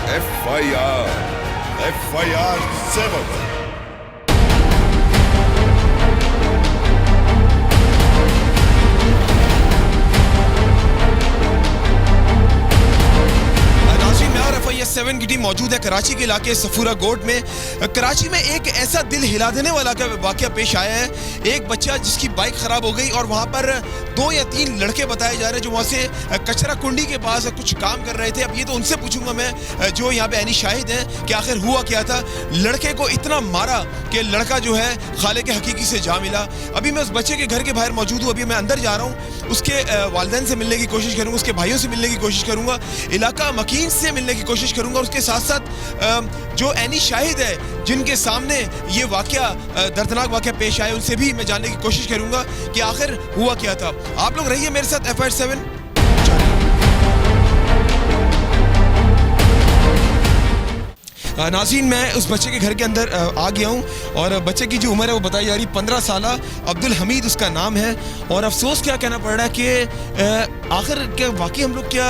FIR 7। FI7 की team मौजूद है कराची के इलाके सफूरा गोट में। कराची में एक ऐसा दिल हिला देने वाला का वाकया पेश आया है। एक बच्चा जिसकी बाइक खराब हो गई और वहां पर 2 या 3 लड़के बताए जा रहे हैं जो वहां से कचरा कुंडी के पास कुछ काम कर रहे थे। अब ये तो उनसे पूछूंगा मैं जो यहाँ पे ऐनी शाहिद हैं कि आखिर हुआ क्या था। लड़के को इतना मारा कि लड़का जो है खालिक हकीकी से जा मिला। अभी मैं उस बच्चे के घर के बाहर मौजूद हूँ। अभी मैं अंदर जा रहा हूँ, उसके वालिदैन से मिलने की कोशिश करूँगा, उसके भाइयों से मिलने की कोशिश करूँगा, इलाका मकीन से मिलने की कोशिश करूंगा। उसके साथ साथ जो ऐनी शाहिद है जिनके सामने ये वाकया दर्दनाक वाकया पेश आया उनसे भी मैं जानने की कोशिश करूंगा कि आखिर हुआ क्या था। आप लोग रहिए मेरे साथ FI7। नाज़रीन, मैं उस बच्चे के घर के अंदर आ गया हूँ और बच्चे की जो उम्र है वो बताई जा रही 15 साल। अब्दुल हमीद उसका नाम है। और अफसोस क्या कहना पड़ रहा है कि आखिर क्या वाकई हम लोग क्या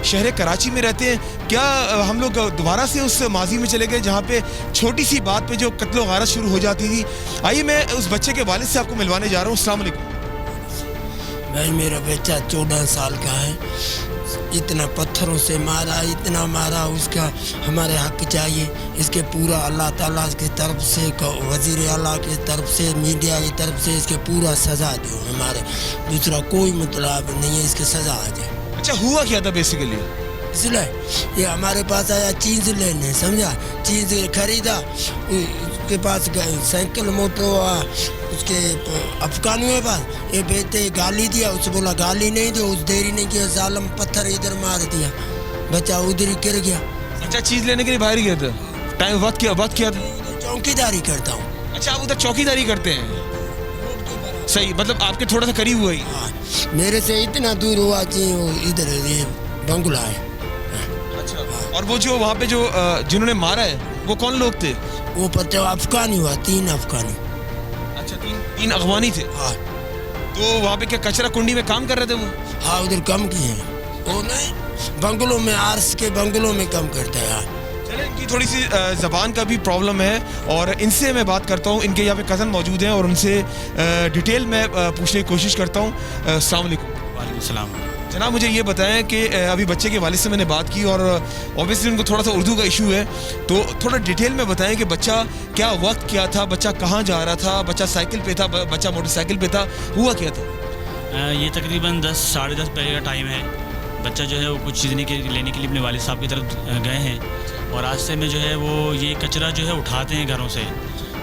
शहर कराची में रहते हैं, क्या हम लोग दोबारा से उस माजी में चले गए जहाँ पे छोटी सी बात पे जो कत्लो गारत शुरू हो जाती थी। आइए मैं उस बच्चे के वालिद से आपको मिलवाने जा रहा हूँ। अस्सलाम वालेकुम। भाई मेरा बच्चा 14 साल का है। इतना पत्थरों से मारा, इतना मारा, उसका हमारे हक चाहिए। इसके पूरा अल्लाह ताला की तरफ से, वज़ीर आला की तरफ से, मीडिया की तरफ से इसके पूरा सज़ा दो। हमारे दूसरा कोई मतलब नहीं है, इसके सज़ा आ जाए। अच्छा, हुआ क्या था बेसिकली? इसलिए ये हमारे पास आया चीज़ लेने, समझा, चीज़ खरीदा। उसके पास साइकिल मोटर उसके अफगानियों के पास ये बेटे गाली दिया। उससे बोला गाली नहीं दो, उस देरी नहीं किया, जालम पत्थर इधर मार दिया, बच्चा उधर ही गिर गया। अच्छा, चीज़ लेने के लिए बाहर गया था, टाइम वक्त क्या था? चौकीदारी करता हूँ। अच्छा, आप उधर चौकीदारी करते हैं? सही, मतलब आपके थोड़ा सा करीब हुआ ही। हाँ, मेरे से इतना दूर हुआ कि वो इधर ये बंगला है। अच्छा, और वो जो वहाँ पे जो जिन्होंने मारा है वो कौन लोग थे? वो पता अफगानी हुआ, 3 अफगानी। अच्छा, तीन अफगानी थे। हाँ। तो वहाँ पे क्या कचरा कुंडी में काम कर रहे थे वो? हाँ, उधर कम किए हैं वो, नहीं बंगलों में, आर्स के बंगलों में कम करते हैं। चले, इनकी थोड़ी सी ज़बान का भी प्रॉब्लम है और इनसे मैं बात करता हूँ। इनके यहाँ पे कज़न मौजूद हैं और उनसे डिटेल में पूछने की कोशिश करता हूँ। अस्सलाम वालेकुम। वालेकुम सलाम। जनाब, मुझे ये बताएं कि अभी बच्चे के वालिद से मैंने बात की और ऑब्वियसली उनको थोड़ा सा उर्दू का इशू है, तो थोड़ा डिटेल में बताएं कि बच्चा क्या वक्त क्या था, बच्चा कहाँ जा रहा था, बच्चा साइकिल पे था, बच्चा मोटरसाइकिल पे था, हुआ क्या था? ये तकरीबन 10 साढ़े 10 बजे का टाइम है। बच्चा जो है वो कुछ चीज़ लेने के लिए अपने वालिद साहब की तरफ गए हैं और रास्ते में जो है वो ये कचरा जो है उठाते हैं घरों से।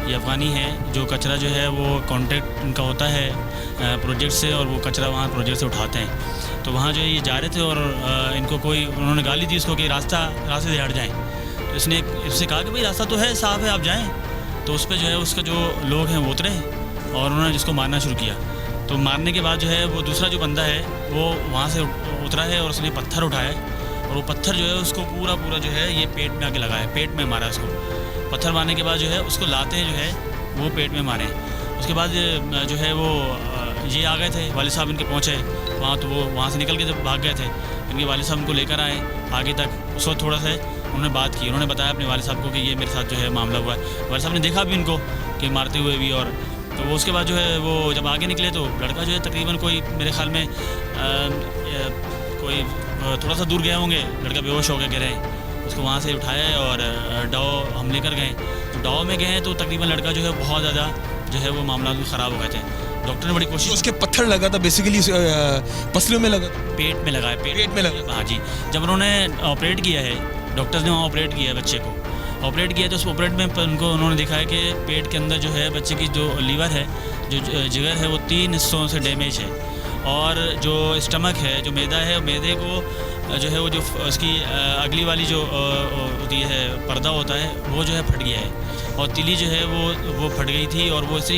ये अफ़गानी है जो कचरा जो है वो कॉन्ट्रैक्ट उनका होता है प्रोजेक्ट से, और वो कचरा वहाँ प्रोजेक्ट से उठाते हैं। तो वहाँ जो है ये जा रहे थे और इनको उन्होंने गाली दी इसको कि रास्ते से हट जाएं। तो इससे कहा कि भाई रास्ता तो है, साफ़ है, आप जाएं। तो उस पर जो है उसका जो लोग हैं वो उतरे और उन्होंने जिसको मारना शुरू किया। तो मारने के बाद जो है वो दूसरा जो बंदा है वो वहाँ से उतरा है और उसने पत्थर उठाया और वो पत्थर जो है उसको पूरा जो है ये पेट में आके लगाया, पेट में मारा उसको। पत्थर मारने के बाद जो है उसको लाते हैं जो है वो पेट में मारे। उसके बाद जो है वो ये आ गए थे, वालिद साहब इनके पहुँचे वहाँ, तो वो वहाँ से निकल के जब भाग गए थे, इनके वालिद साहब उनको लेकर आए आगे तक। उस वक्त थोड़ा सा उन्होंने बात की, उन्होंने बताया अपने वालिद साहब को कि ये मेरे साथ जो है मामला हुआ है। वालिद साहब ने देखा भी इनको कि मारते हुए भी, और तो वो उसके बाद जो है वो जब आगे निकले तो लड़का जो है तकरीबन कोई मेरे ख्याल में कोई थोड़ा सा दूर गए होंगे, लड़का बेहोश हो गया गिरे। उसको वहाँ से उठाया और डाओ हम लेकर गए। तो डाओ में गए तो तकरीबन लड़का जो है बहुत ज़्यादा जो है वो मामला भी ख़राब हो गए थे। डॉक्टर ने बड़ी कोशिश, उसके पत्थर लगा था बेसिकली पसलियों में लगा, पेट में लगा है, पेट में लगा। हाँ जी, जब उन्होंने ऑपरेट किया है, डॉक्टर्स ने वहाँ ऑपरेट किया है बच्चे को, ऑपरेट किया तो उस ऑपरेट में उन्होंने दिखा है कि पेट के अंदर जो है बच्चे की जो लीवर है, जो जिगर है, वो 3 हिस्सों से डैमेज है। और जो स्टमक है, जो मैदा है, मैदे को जो है वो जो उसकी अगली वाली जो होती है पर्दा होता है वो जो है फट गया है और तिली जो है वो फट गई थी और वो ऐसी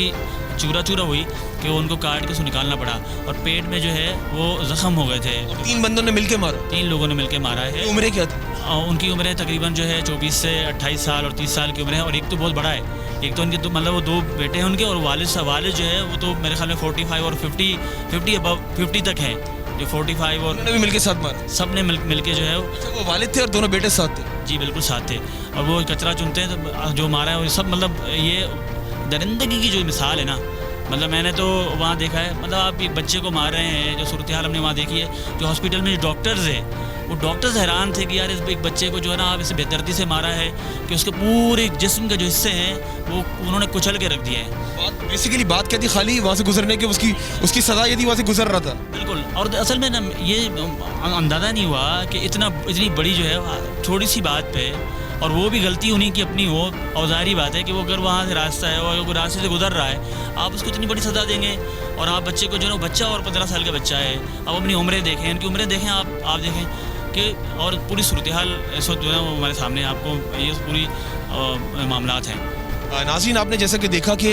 चूरा हुई कि वो उनको काट के उसको निकालना पड़ा और पेट में जो है वो ज़ख़म हो गए थे। 3 बंदों ने मिलके मारा? 3 लोगों ने मिलके मारा है। उम्रें क्या थी? उनकी उम्रें तकरीबन जो है 24 से 28 साल और 30 साल की उम्र है। और एक तो बहुत बड़ा है, एक तो उनके तो मतलब वो 2 बेटे हैं उनके, और वालिद जो है वो तो मेरे ख्याल में 45 और 50 तक हैं, कि 45 और उन्होंने भी मिलके साथ मारा। सब ने मिल के जो है अच्छा, वो वालिद थे और दोनों बेटे साथ थे। जी बिल्कुल साथ थे। और वो कचरा चुनते हैं तो जो मारा है वो सब मतलब ये दरिंदगी की जो मिसाल है ना, मतलब मैंने तो वहाँ देखा है, मतलब आप एक बच्चे को मार रहे हैं, जो सूरत हाल हमने वहाँ देखी है, जो हॉस्पिटल में जो डॉक्टर्स हैं वो डॉक्टर्स हैरान थे कि यार इस एक बच्चे को जो है ना आप इसे बेदर्दी से मारा है कि उसके पूरे जिस्म के जो हिस्से हैं वो उन्होंने कुचल के रख दिए हैं। बेसिकली बात क्या थी, खाली वहाँ से गुजरने की उसकी सजा यदि वहाँ से गुजर रहा था। बिल्कुल। और असल में ना ये अंदाज़ा नहीं हुआ कि इतनी बड़ी जो है छोटी सी बात पे, और वो भी गलती उन्हीं की अपनी हो, और ज़ाहिर बात है कि वो अगर वहाँ से रास्ता है और अगर रास्ते से गुजर रहा है, आप उसको इतनी बड़ी सज़ा देंगे। और आप बच्चे को जो है बच्चा और 15 साल का बच्चा है, आप अपनी उम्रें देखें, उनकी उम्रें देखें, आप देखें कि और पूरी सूरत हाल इस वक्त जो है वो हमारे सामने आपको ये पूरी मामलात हैं। नाज़रीन, आपने जैसा कि देखा कि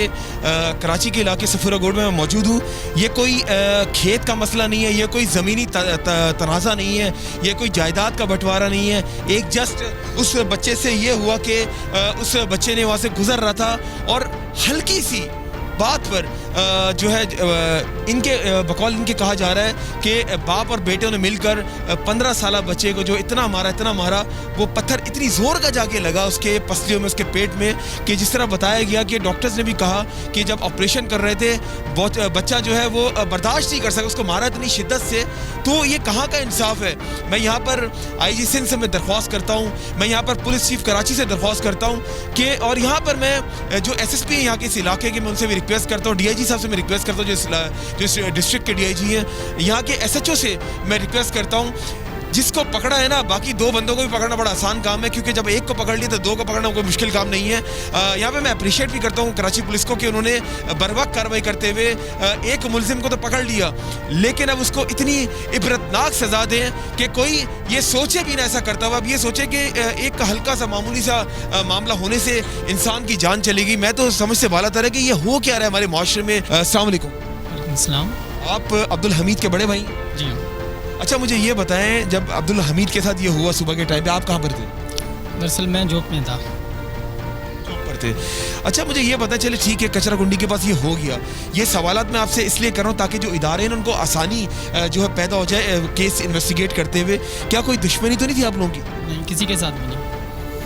कराची के इलाके सफूरा गोड में मैं मौजूद हूँ। ये कोई खेत का मसला नहीं है, ये कोई ज़मीनी तनाज़ा नहीं है, ये कोई जायदाद का बंटवारा नहीं है। एक जस्ट उस बच्चे से ये हुआ कि उस बच्चे ने वहाँ से गुज़र रहा था और हल्की सी बात पर जो है इनके बकौल इनके कहा जा रहा है कि बाप और बेटे ने मिलकर 15 साल बच्चे को जो इतना मारा, वो पत्थर इतनी ज़ोर का जाके लगा उसके पसलियों में, उसके पेट में, कि जिस तरह बताया गया कि डॉक्टर्स ने भी कहा कि जब ऑपरेशन कर रहे थे बच्चा जो है वो बर्दाश्त नहीं कर सका, उसको मारा इतनी शिद्दत से। तो ये कहाँ का इंसाफ है? मैं यहाँ पर IG सिंध से मैं दरख्वास्त करता हूँ, मैं यहाँ पर पुलिस चीफ कराची से दरख्वास्त करता हूँ कि, और यहाँ पर मैं जो SSP है यहाँ के इस इलाके के, मैं उनसे भी रिक्वेस्ट करता हूँ, DIG साहब से मैं रिक्वेस्ट करता हूँ, जो डिस्ट्रिक्ट के DIG हैं, यहाँ के SHO से मैं रिक्वेस्ट करता हूँ, जिसको पकड़ा है ना, बाकी दो बंदों को भी पकड़ना बड़ा आसान काम है, क्योंकि जब एक को पकड़ लिया तो दो को पकड़ना कोई मुश्किल काम नहीं है। यहाँ पे मैं अप्रिशिएट भी करता हूँ कराची पुलिस को कि उन्होंने बरवक्त कार्रवाई करते हुए एक मुलजिम को तो पकड़ लिया, लेकिन अब उसको इतनी इबरतनाक सज़ा दें कि कोई ये सोचे भी ना ऐसा करता हुआ, अब ये सोचे कि एक हल्का सा मामूली सा मामला होने से इंसान की जान चलेगी। मैं तो समझ से बाला तर है कि ये हो क्या रहा है हमारे माशरे में। अस्सलाम वालेकुम। आप अब्दुल हमीद के बड़े भाई? जी। अच्छा, मुझे ये बताएं, जब अब्दुल हमीद के साथ ये हुआ सुबह के टाइम पे, आप कहाँ पर थे? दरअसल मैं जॉब में था। जॉब पर थे। अच्छा, मुझे ये पता चले, ठीक है, कचरा कुंडी के पास ये हो गया। ये सवालात मैं आपसे इसलिए कर रहा हूँ ताकि जो इदारे हैं उनको आसानी जो है पैदा हो जाए केस इन्वेस्टिगेट करते हुए। क्या कोई दुश्मनी तो नहीं थी आप लोगों की? नहीं, किसी के साथ भी नहीं।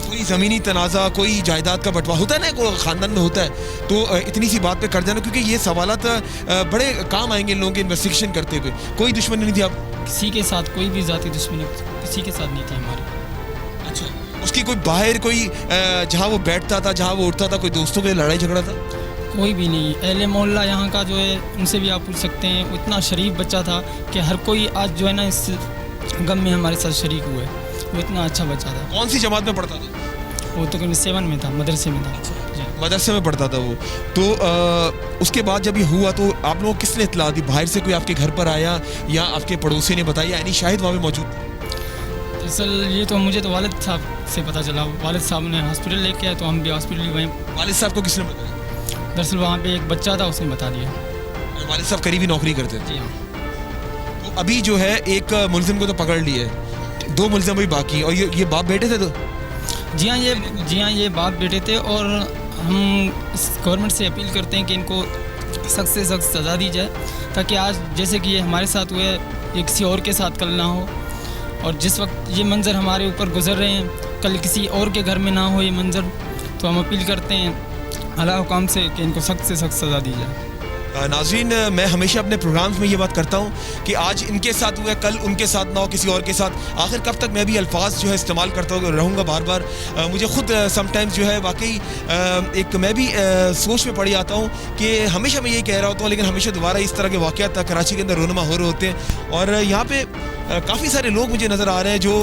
कोई ज़मीनी तनाज़ा, कोई जायदाद का बंटवारा होता है ना, कोई ख़ानदान में होता है, तो इतनी सी बात पे कर जाना, क्योंकि ये सवालात बड़े काम आएंगे इन लोगों के इन्वेस्टिगेशन करते हुए। कोई दुश्मनी नहीं थी आप? किसी के साथ कोई भी ज़ाती दुश्मनी किसी के साथ नहीं थी हमारी। अच्छा, उसकी कोई बाहर कोई जहाँ वो बैठता था, जहाँ वो उठता था, कोई दोस्तों के लड़ाई झगड़ा था? कोई भी नहीं। अहले मोहल्ला यहाँ का जो है उनसे भी आप पूछ सकते हैं, वो इतना शरीफ बच्चा था कि हर कोई आज जो है ना इस गम में हमारे साथ शरीक हुए। वो इतना अच्छा बच्चा था। कौन सी जमात में पढ़ता था? वो तो 7 में था, मदरसे में था। मदरसे में पढ़ता था वो। तो उसके बाद जब ये हुआ तो आप लोगों को किसने इत्तला दी? बाहर से कोई आपके घर पर आया या आपके पड़ोसी ने बताया, यानी शाहिद वहाँ पे मौजूद थे? दरअसल ये तो मुझे तो वालिद साहब से पता चला। वालिद साहब ने हॉस्पिटल लेके आए तो हम भी हॉस्पिटल वहीं। वालिद साहब को किसने बताया? दरअसल वहाँ पे एक बच्चा था, उसने बता दिया। वालिद साहब करीबी नौकरी करते थे? जी हाँ। तो अभी जो है एक मुलजिम को तो पकड़ लिए, 2 मुलजिम भी बाकी, और ये बाप बेटे थे? तो जी हाँ, ये बाप बेटे थे। और हम गवर्नमेंट से अपील करते हैं कि इनको सख्त से सख्त सज़ा दी जाए, ताकि आज जैसे कि ये हमारे साथ हुए, ये किसी और के साथ कल ना हो। और जिस वक्त ये मंज़र हमारे ऊपर गुजर रहे हैं, कल किसी और के घर में ना हो ये मंज़र। तो हम अपील करते हैं आला हुकाम से कि इनको सख्त से सख्त सज़ा दी जाए। नाज़रीन, मैं हमेशा अपने प्रोग्राम्स में ये बात करता हूँ कि आज इनके साथ हुआ, कल उनके साथ ना हो, किसी और के साथ। आखिर कब तक मैं भी अल्फाज जो है इस्तेमाल करता रहूँगा बार बार? मुझे ख़ुद समटाइम्स जो है वाकई एक मैं भी सोच में पड़ जाता हूँ कि हमेशा मैं यही कह रहा होता हूँ, लेकिन हमेशा दोबारा इस तरह के वाक़यात कराची के अंदर रोनुमा हो रहे होते हैं। और यहाँ पे काफ़ी सारे लोग मुझे नज़र आ रहे हैं जो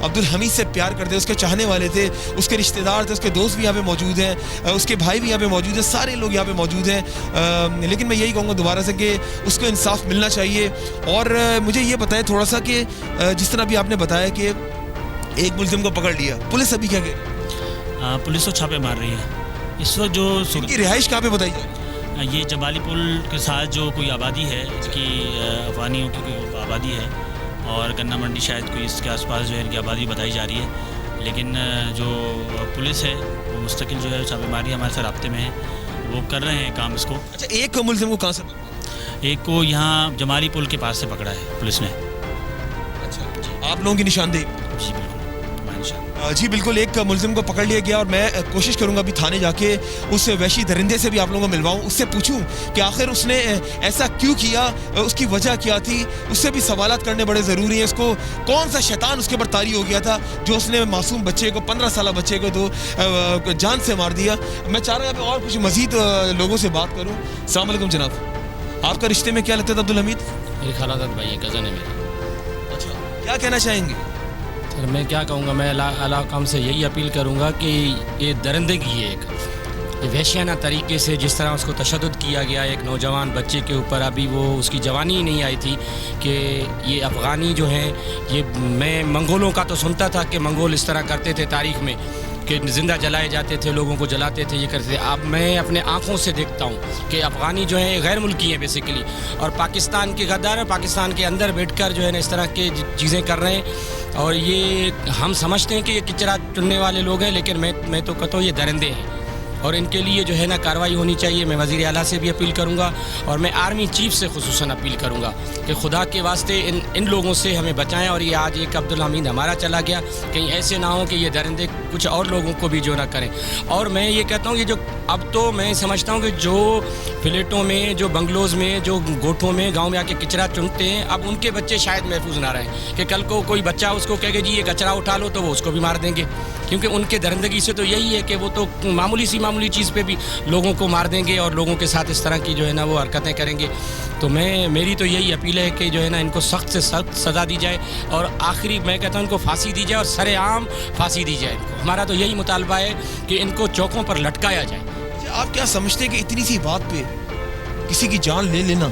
अब्दुल हमीद से प्यार करते, उसके चाहने वाले थे, उसके रिश्तेदार थे, उसके दोस्त भी यहाँ पे मौजूद हैं, उसके भाई भी यहाँ पे मौजूद हैं, सारे लोग यहाँ पे मौजूद हैं। लेकिन मैं यही कहूँगा दोबारा से कि उसको इंसाफ मिलना चाहिए। और मुझे ये बताएं थोड़ा सा कि जिस तरह अभी आपने बताया कि एक मुलजिम को पकड़ लिया, पुलिस अभी क्या कह रही है? पुलिस तो छापे मार रही है इस वक्त। जो उनकी रिहाइश कहाँ पे बताई जाए? ये जबाली पुल के साथ जो कोई आबादी है, इसकी अफगानियों की कोई आबादी है, और गन्ना मंडी शायद कोई इसके आसपास जो है इनकी आबादी बताई जा रही है। लेकिन जो पुलिस है वो मुस्तकिल जो है छापेमारी हमारे साथ राब्ते में है, वो कर रहे हैं काम इसको। अच्छा, एक मुलजिम को कहाँ से? एक को यहाँ जमाली पुल के पास से पकड़ा है पुलिस ने। आप लोगों की निशानदेही? जी बिल्कुल, हमारे निशान। जी बिल्कुल, एक मुलजिम को पकड़ लिया गया और मैं कोशिश करूंगा अभी थाने जाके उस वहशी दरिंदे से भी आप लोगों को मिलवाऊं, उससे पूछूं कि आखिर उसने ऐसा क्यों किया, उसकी वजह क्या थी, उससे भी सवालात करने बड़े ज़रूरी हैं। उसको कौन सा शैतान उसके ऊपर तारी हो गया था जो उसने मासूम बच्चे को, 15 साल बच्चे को तो जान से मार दिया। मैं चाह रहा हूँ यहाँ पे और कुछ मज़ीद लोगों से बात करूँ। अस्सलाम वालेकुम जनाब, आपका रिश्ते में क्या लगता था अब्दुल हमीद? मेरी खालाजाद भाई है, कज़न है मेरी। अच्छा, क्या कहना चाहेंगे? सर मैं क्या कहूँगा, मैं अल्लाह काम से यही अपील करूँगा कि ये दरिंदगी है एक, ये वहशियाना तरीके से जिस तरह उसको तशद्दुद किया गया एक नौजवान बच्चे के ऊपर, अभी वो उसकी जवानी ही नहीं आई थी कि ये अफ़गानी जो हैं, ये मैं मंगोलों का तो सुनता था कि मंगोल इस तरह करते थे तारीख़ में कि ज़िंदा जलाए जाते थे, लोगों को जलाते थे, ये करते थे। अब मैं अपने आँखों से देखता हूँ कि अफ़गानी जो हैं गैर मुल्की हैं बेसिकली, और पाकिस्तान के गद्दार पाकिस्तान के अंदर बैठकर जो है ना इस तरह के चीज़ें कर रहे हैं। और ये हम समझते हैं कि ये किचरा चुनने वाले लोग हैं, लेकिन मैं तो कहता हूँ ये दरिंदे हैं और इनके लिए जो है ना कार्रवाई होनी चाहिए। मैं वज़ीर आला से भी अपील करूँगा और मैं आर्मी चीफ से खुसूसन अपील करूँगा कि खुदा के वास्ते इन लोगों से हमें बचाएं। और ये आज एक अब्दुल हमीद हमारा चला गया, कहीं ऐसे ना हो कि ये दरिंदे कुछ और लोगों को भी जो ना करें। और मैं ये कहता हूँ कि जो अब तो मैं समझता हूँ कि जो फ्लैटों में, जो बंगलोज़ में, जो गोठों में, गाँव में आके कचरा चुनते हैं, अब उनके बच्चे शायद महफूज ना रहें कि कल को कोई बच्चा उसको कहेगा जी ये कचरा उठा लो, तो वो उसको भी मार देंगे। क्योंकि उनके दरिंदगी से तो यही है कि वो तो मामूली चीज़ पे भी लोगों को मार देंगे और लोगों के साथ इस तरह की जो है ना वो हरकतें करेंगे। तो मेरी तो यही अपील है कि जो है ना इनको सख्त से सख्त सज़ा दी जाए और आखिरी मैं कहता हूँ इनको फांसी दी जाए और सरेआम फांसी दी जाए इनको। हमारा तो यही मुतालबा है कि इनको चौकों पर लटकाया जाए। आप क्या समझते हैं कि इतनी सी बात पे किसी की जान ले लेना,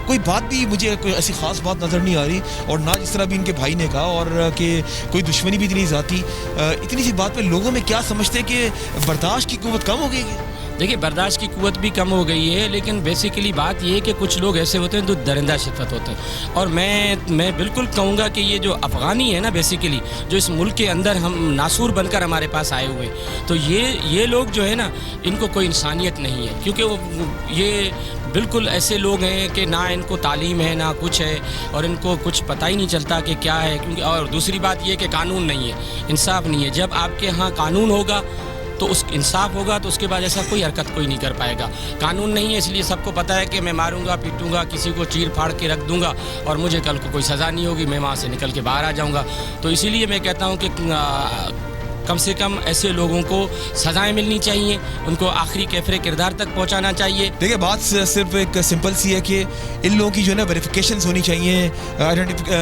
कोई बात भी मुझे कोई ऐसी ख़ास बात नज़र नहीं आ रही, और ना जिस तरह भी इनके भाई ने कहा, और कि कोई दुश्मनी भी इतनी ज़ाती, इतनी सी बात पे लोगों में क्या समझते हैं कि बर्दाश्त की कुव्वत कम हो गई है? देखिए बर्दाश्त की कुव्वत भी कम हो गई है, लेकिन बेसिकली बात ये है कि कुछ लोग ऐसे होते हैं जो दरिंदा शिफ़त होते हैं। और मैं बिल्कुल कहूँगा कि ये जो अफ़गानी है ना बेसिकली, जो इस मुल्क के अंदर हम नासूर बनकर हमारे पास आए हुए हैं, तो ये लोग जो है ना इनको कोई इंसानियत नहीं है, क्योंकि वो ये बिल्कुल ऐसे लोग हैं कि ना इनको तालीम है ना कुछ है, और इनको कुछ पता ही नहीं चलता कि क्या है। क्योंकि और दूसरी बात ये कि कानून नहीं है, इंसाफ नहीं है। जब आपके यहाँ कानून होगा तो उस इंसाफ होगा, तो उसके बाद ऐसा कोई हरकत कोई नहीं कर पाएगा। कानून नहीं है, इसलिए सबको पता है कि मैं मारूंगा, पीटूंगा, किसी को चीर फाड़ के रख दूंगा और मुझे कल को कोई सज़ा नहीं होगी, मैं वहाँ से निकल के बाहर आ जाऊंगा। तो इसीलिए मैं कहता हूँ कि कम से कम ऐसे लोगों को सज़ाएं मिलनी चाहिए, उनको आखिरी कैफरे किरदार तक पहुंचाना चाहिए। देखिए बात सिर्फ एक सिंपल सी है कि इन लोगों की जो है ना वेरिफिकेशंस होनी चाहिए,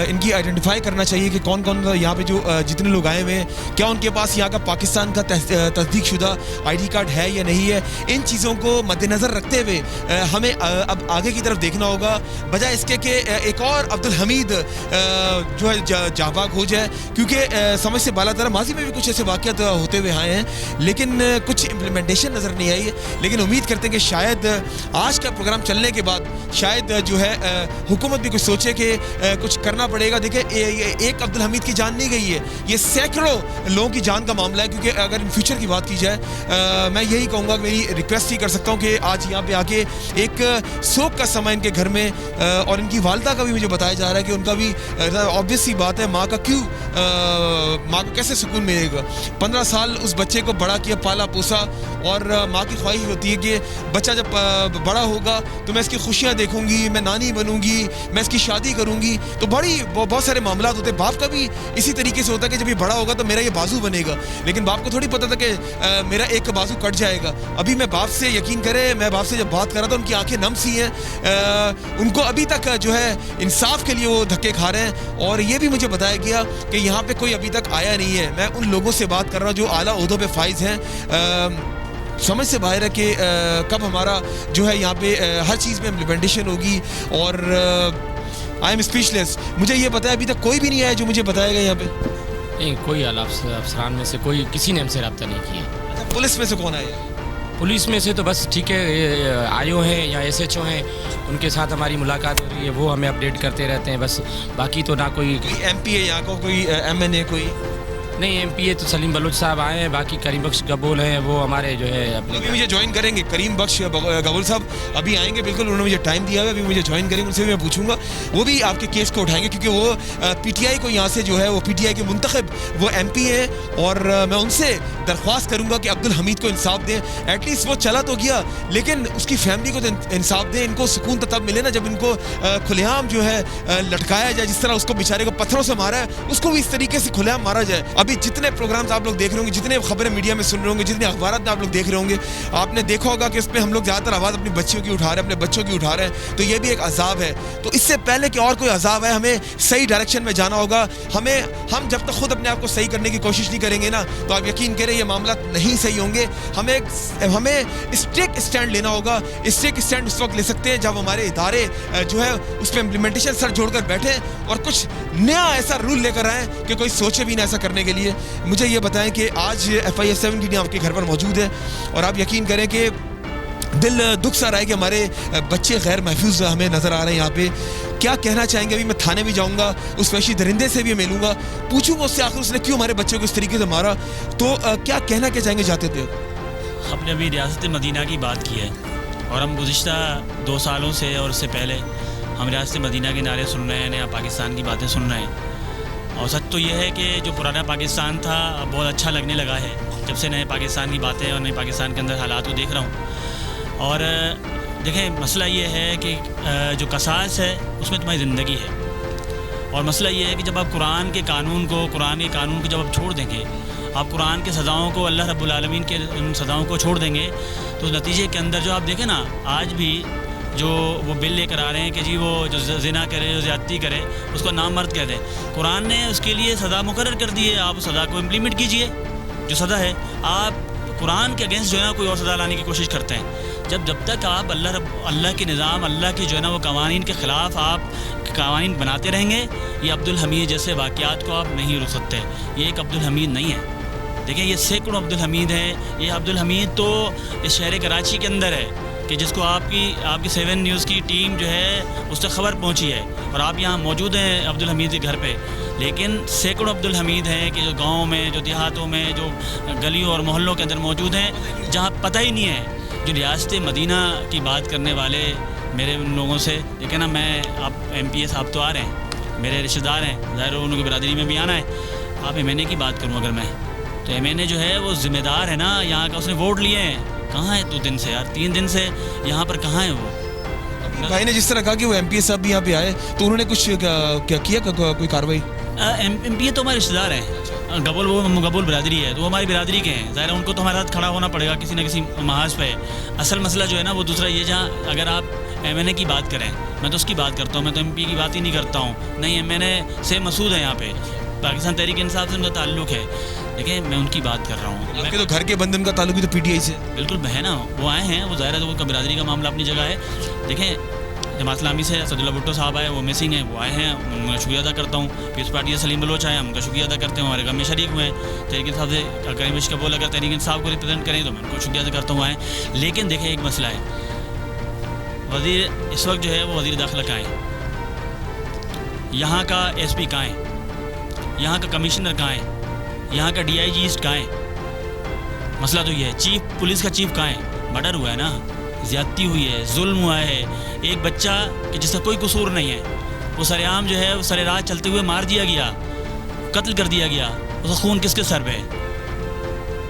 इनकी आइडेंटिफाई करना चाहिए कि कौन कौन यहाँ पे जो जितने लोग आए हुए हैं, क्या उनके पास यहाँ का पाकिस्तान का तस्दीक शुदा ID कार्ड है या नहीं है। इन चीज़ों को मद्देनज़र रखते हुए हमें अब आगे की तरफ देखना होगा, बजाय इसके कि एक और अब्दुल हमीद जो है जाबाग हो जाए। क्योंकि समझ से बाला माजी में भी कुछ ऐसे वाक़यात होते हुए आए हैं, लेकिन कुछ इम्प्लीमेंटेशन नज़र नहीं आई है। लेकिन उम्मीद करते हैं कि शायद आज का प्रोग्राम चलने के बाद शायद जो है हुकूमत भी कुछ सोचे कि कुछ करना पड़ेगा। देखिए एक अब्दुल हमीद की जान नहीं गई है, ये सैकड़ों लोगों की जान का मामला है। क्योंकि अगर इन फ्यूचर की बात की जाए, मैं यही कहूँगा, मेरी रिक्वेस्ट ही कर सकता हूँ कि आज यहाँ पे आके एक शोक का समय इनके घर में, और इनकी वालदा का भी मुझे बताया जा रहा है कि उनका भी ऑब्वियस सी बात है, माँ को कैसे सुकून मिलेगा। 15 साल उस बच्चे को बड़ा किया, पाला पोसा, और माँ की ख्वाहिश होती है कि बच्चा जब बड़ा होगा तो मैं इसकी खुशियाँ देखूंगी, मैं नानी बनूंगी, मैं इसकी शादी करूंगी। तो बहुत सारे मामला होते हैं। बाप का भी इसी तरीके से होता है कि जब ये बड़ा होगा तो मेरा ये बाजू बनेगा, लेकिन बाप को थोड़ी पता था कि मेरा एक बाजू कट जाएगा। अभी मैं बाप से, यकीन करें, मैं बाप से जब बात कर रहा था, उनकी आंखें नम सी हैं, उनको अभी तक जो है इंसाफ के लिए वो धक्के खा रहे हैं। और ये भी मुझे बताया गया कि यहाँ पे कोई अभी तक आया नहीं है। मैं उन लोगों से बात कर रहा हूँ जो आला ओहदों पे फाइज हैं। समझ से बाहर है कि कब हमारा जो है यहाँ पे हर चीज़ में इम्प्लीमेंटेशन होगी। और आई एम स्पीचलेस। मुझे ये पता है अभी तक कोई भी नहीं आया जो मुझे बताएगा यहाँ पे। नहीं, कोई अफसरान में से कोई किसी ने हमसे रब्ता नहीं किया। अच्छा, पुलिस में से कौन आया? पुलिस में से तो बस ठीक है, आईओ हैं या SHO हैं, उनके साथ हमारी मुलाकात हो रही है, वो हमें अपडेट करते रहते हैं बस। बाकी तो ना कोई MP है यहाँ को, कोई MNA, कोई नहीं, MPA तो सलीम बलोच साहब आए हैं, बाकी करीम बख्श गबूल हैं, वो हमारे जो है अपने अभी मुझे ज्वाइन करेंगे करीम बख्श गबूल साहब अभी आएंगे, बिल्कुल उन्होंने मुझे टाइम दिया है, अभी मुझे ज्वाइन करेंगे, उनसे भी मैं पूछूंगा, वो भी आपके केस को उठाएंगे क्योंकि वो PTI को यहाँ से जो है वो PTI के मुंतखब वो MP हैं और मैं उनसे दरख्वास्त करूँगा कि अब्दुल हमीद को इंसाफ दें। एटलीस्ट वो चला तो गया लेकिन उसकी फैमिली को तो इंसाफ दें, इनको सुकून तो तब मिले ना जब इनको खुलेआम जो है लटकाया जाए, जिस तरह उसको बेचारे को पत्थरों से मारा है उसको भी इस तरीके से खुलेआम मारा जाए। अभी जितने प्रोग्राम्स आप लोग देख रहे होंगे, जितने खबरें मीडिया में सुन रहे होंगे, जितने अखबार में आप लोग देख रहे होंगे, आपने देखा होगा कि इसमें हम लोग ज़्यादातर आवाज़ अपनी बच्चियों की उठा रहे हैं, अपने बच्चों की उठा रहे हैं, तो ये भी एक अजाब है। तो इससे पहले कि और कोई अजाब है, हमें सही डायरेक्शन में जाना होगा। हम जब तक खुद अपने आप को सही करने की कोशिश नहीं करेंगे ना, तो आप यकीन करें ये मामला नहीं सही होंगे। हमें स्ट्रिक्ट स्टैंड लेना होगा। स्ट्रिक्ट स्टैंड उस वक्त ले सकते हैं जब हमारे इदारे जो है उस पर इम्प्लीमेंटेशन सर जोड़कर बैठे और कुछ नया ऐसा रूल लेकर आए कि कोई सोचे भी ना ऐसा करने के लिए। मुझे ये बताएं कि आज FIS 7 की टीम आपके घर पर मौजूद है और आप यकीन करें कि दिल दुख सा रहा है कि हमारे बच्चे गैर महफूज हमें नज़र आ रहे हैं यहाँ पे। क्या कहना चाहेंगे? अभी मैं थाने भी जाऊँगा, उस वहशी दरिंदे से भी मिलूंगा, पूछूंगा उससे आखिर उसने क्यों हमारे बच्चों को इस तरीके से मारा। तो क्या कहना क्या चाहेंगे जाते थे? हमने अभी रियासत मदीना की बात की है और हम गुज़िश्ता 2 सालों से और उससे पहले हम रियासत मदीना के नारे सुन रहे हैं, नया पाकिस्तान की बातें सुन रहे हैं। और सच तो यह है कि जो पुराना पाकिस्तान था अब बहुत अच्छा लगने लगा है जब से नए पाकिस्तान की बातें और नए पाकिस्तान के अंदर हालात को देख रहा हूँ। और देखें, मसला ये है कि जो कसास है उसमें तुम्हारी ज़िंदगी है और मसला ये है कि जब आप कुरान के कानून को जब आप छोड़ देंगे, आप कुरान के सज़ाओं को, अल्लाह रब्बुल आलमीन के उन सज़ाओं को छोड़ देंगे, तो नतीजे के अंदर जो आप देखें ना, आज भी जो वो बिल लेकर आ रहे हैं कि जी वो जो ज़िना करे, जो ज़्यादती करे उसको नामर्द कह दें। कुरान ने उसके लिए सज़ा मुकर्रर कर दी है, आप उस सज़ा को इम्प्लीमेंट कीजिए जो सज़ा है। आप कुरान के अगेंस्ट जो है ना कोई और सज़ा लाने की कोशिश करते हैं। जब तक आप अल्लाह के निज़ाम, अल्लाह के जो है ना वो कवानीन के ख़िलाफ़ आप कवानीन बनाते रहेंगे, ये अब्दुल हमीद जैसे वाक़यात को आप नहीं रोक सकते। ये एक अब्दुल हमीद नहीं है। देखिए, ये सैकड़ों अब्दुल हमीद हैं। ये अब्दुल हमीद तो इस शहर कराची के अंदर है कि जिसको आपकी 7 न्यूज़ की टीम जो है उस तक खबर पहुंची है और आप यहाँ मौजूद हैं अब्दुल हमीद के घर पे। लेकिन सैकड़ों अब्दुल हमीद हैं कि जो गाँव में, जो देहातों में, जो गलियों और मोहल्लों के अंदर मौजूद हैं, जहाँ पता ही नहीं है। जो रियासत मदीना की बात करने वाले मेरे उन लोगों से, देखिए ना, आप MPA साहब तो आ रहे हैं, मेरे रिश्तेदार हैं, ज़ाहिर उनकी बिरादरी में भी आना है। आप MNA की बात करूँ अगर मैं, तो MNA जो है वो ज़िम्मेदार है ना यहाँ का, उसने वोट लिए हैं। कहाँ है 2 दिन से यार, 3 दिन से यहाँ पर कहाँ है वो? भाई ने जिस तरह कहा कि वो MPA साहब भी यहाँ पे आए, तो उन्होंने कुछ क्या किया, कोई कार्रवाई? MPA तो हमारे रिश्तेदार हैं, गबूल बिरादरी है, तो वो हमारी बिरादरी के हैं। ज़ाहिर उनको तो हमारे साथ खड़ा होना पड़ेगा किसी न किसी महाज पे। असल मसला जो है ना वो दूसरा ये, जहाँ अगर आप MNA की बात करें, मैं तो उसकी बात करता हूँ, मैं तो MP की बात ही नहीं करता हूँ। नहीं, MNA से मसूद है यहाँ पे, पाकिस्तान तहरीक इंसाफ से उनका ताल्लुक़ है। देखिए, मैं उनकी बात कर रहा हूँ। आपके तो घर के बंधन का ताल्लुक भी तो PTI से बिल्कुल है ना, वो आए हैं, वो ज़ाहिर है, तो उनका बिरादरी का मामला अपनी जगह है। देखें, जमात इस्लामी से सदुल्ला भुट्टो साहब आए, वो मिसिंग हैं, वो आए हैं, उनका शुक्रिया अदा करता हूँ। पीपल्स पार्टी से सलीम बलोच आए, हम उनका शुक्रिया अदा करते हैं, हमारे गम में शरीक हुए हैं। तहरीक इंसाफ से करीम बख्श गबूल अगर तहरीक इंसाफ को रिप्रेजेंट करें तो मैं उनको शुक्रिया अदा करता हूँ आए। लेकिन देखिए, एक मसला है, वज़ीर इस वक्त जो है वो वज़ीर दाखिला कहाँ है, यहाँ का SP कहाँ है, यहाँ का कमिश्नर कहाँ है, यहाँ का DIG ईस्ट कहाँ है? मसला तो ये है। चीफ पुलिस का चीफ कहाँ है? मर्डर हुआ है ना, ज़्यादती हुई है, जुल्म हुआ है। एक बच्चा कि जिसका कोई कसूर नहीं है, वो सरेआम जो है वो सरेराह चलते हुए मार दिया गया, कत्ल कर दिया गया। उसका खून किसके सर पे?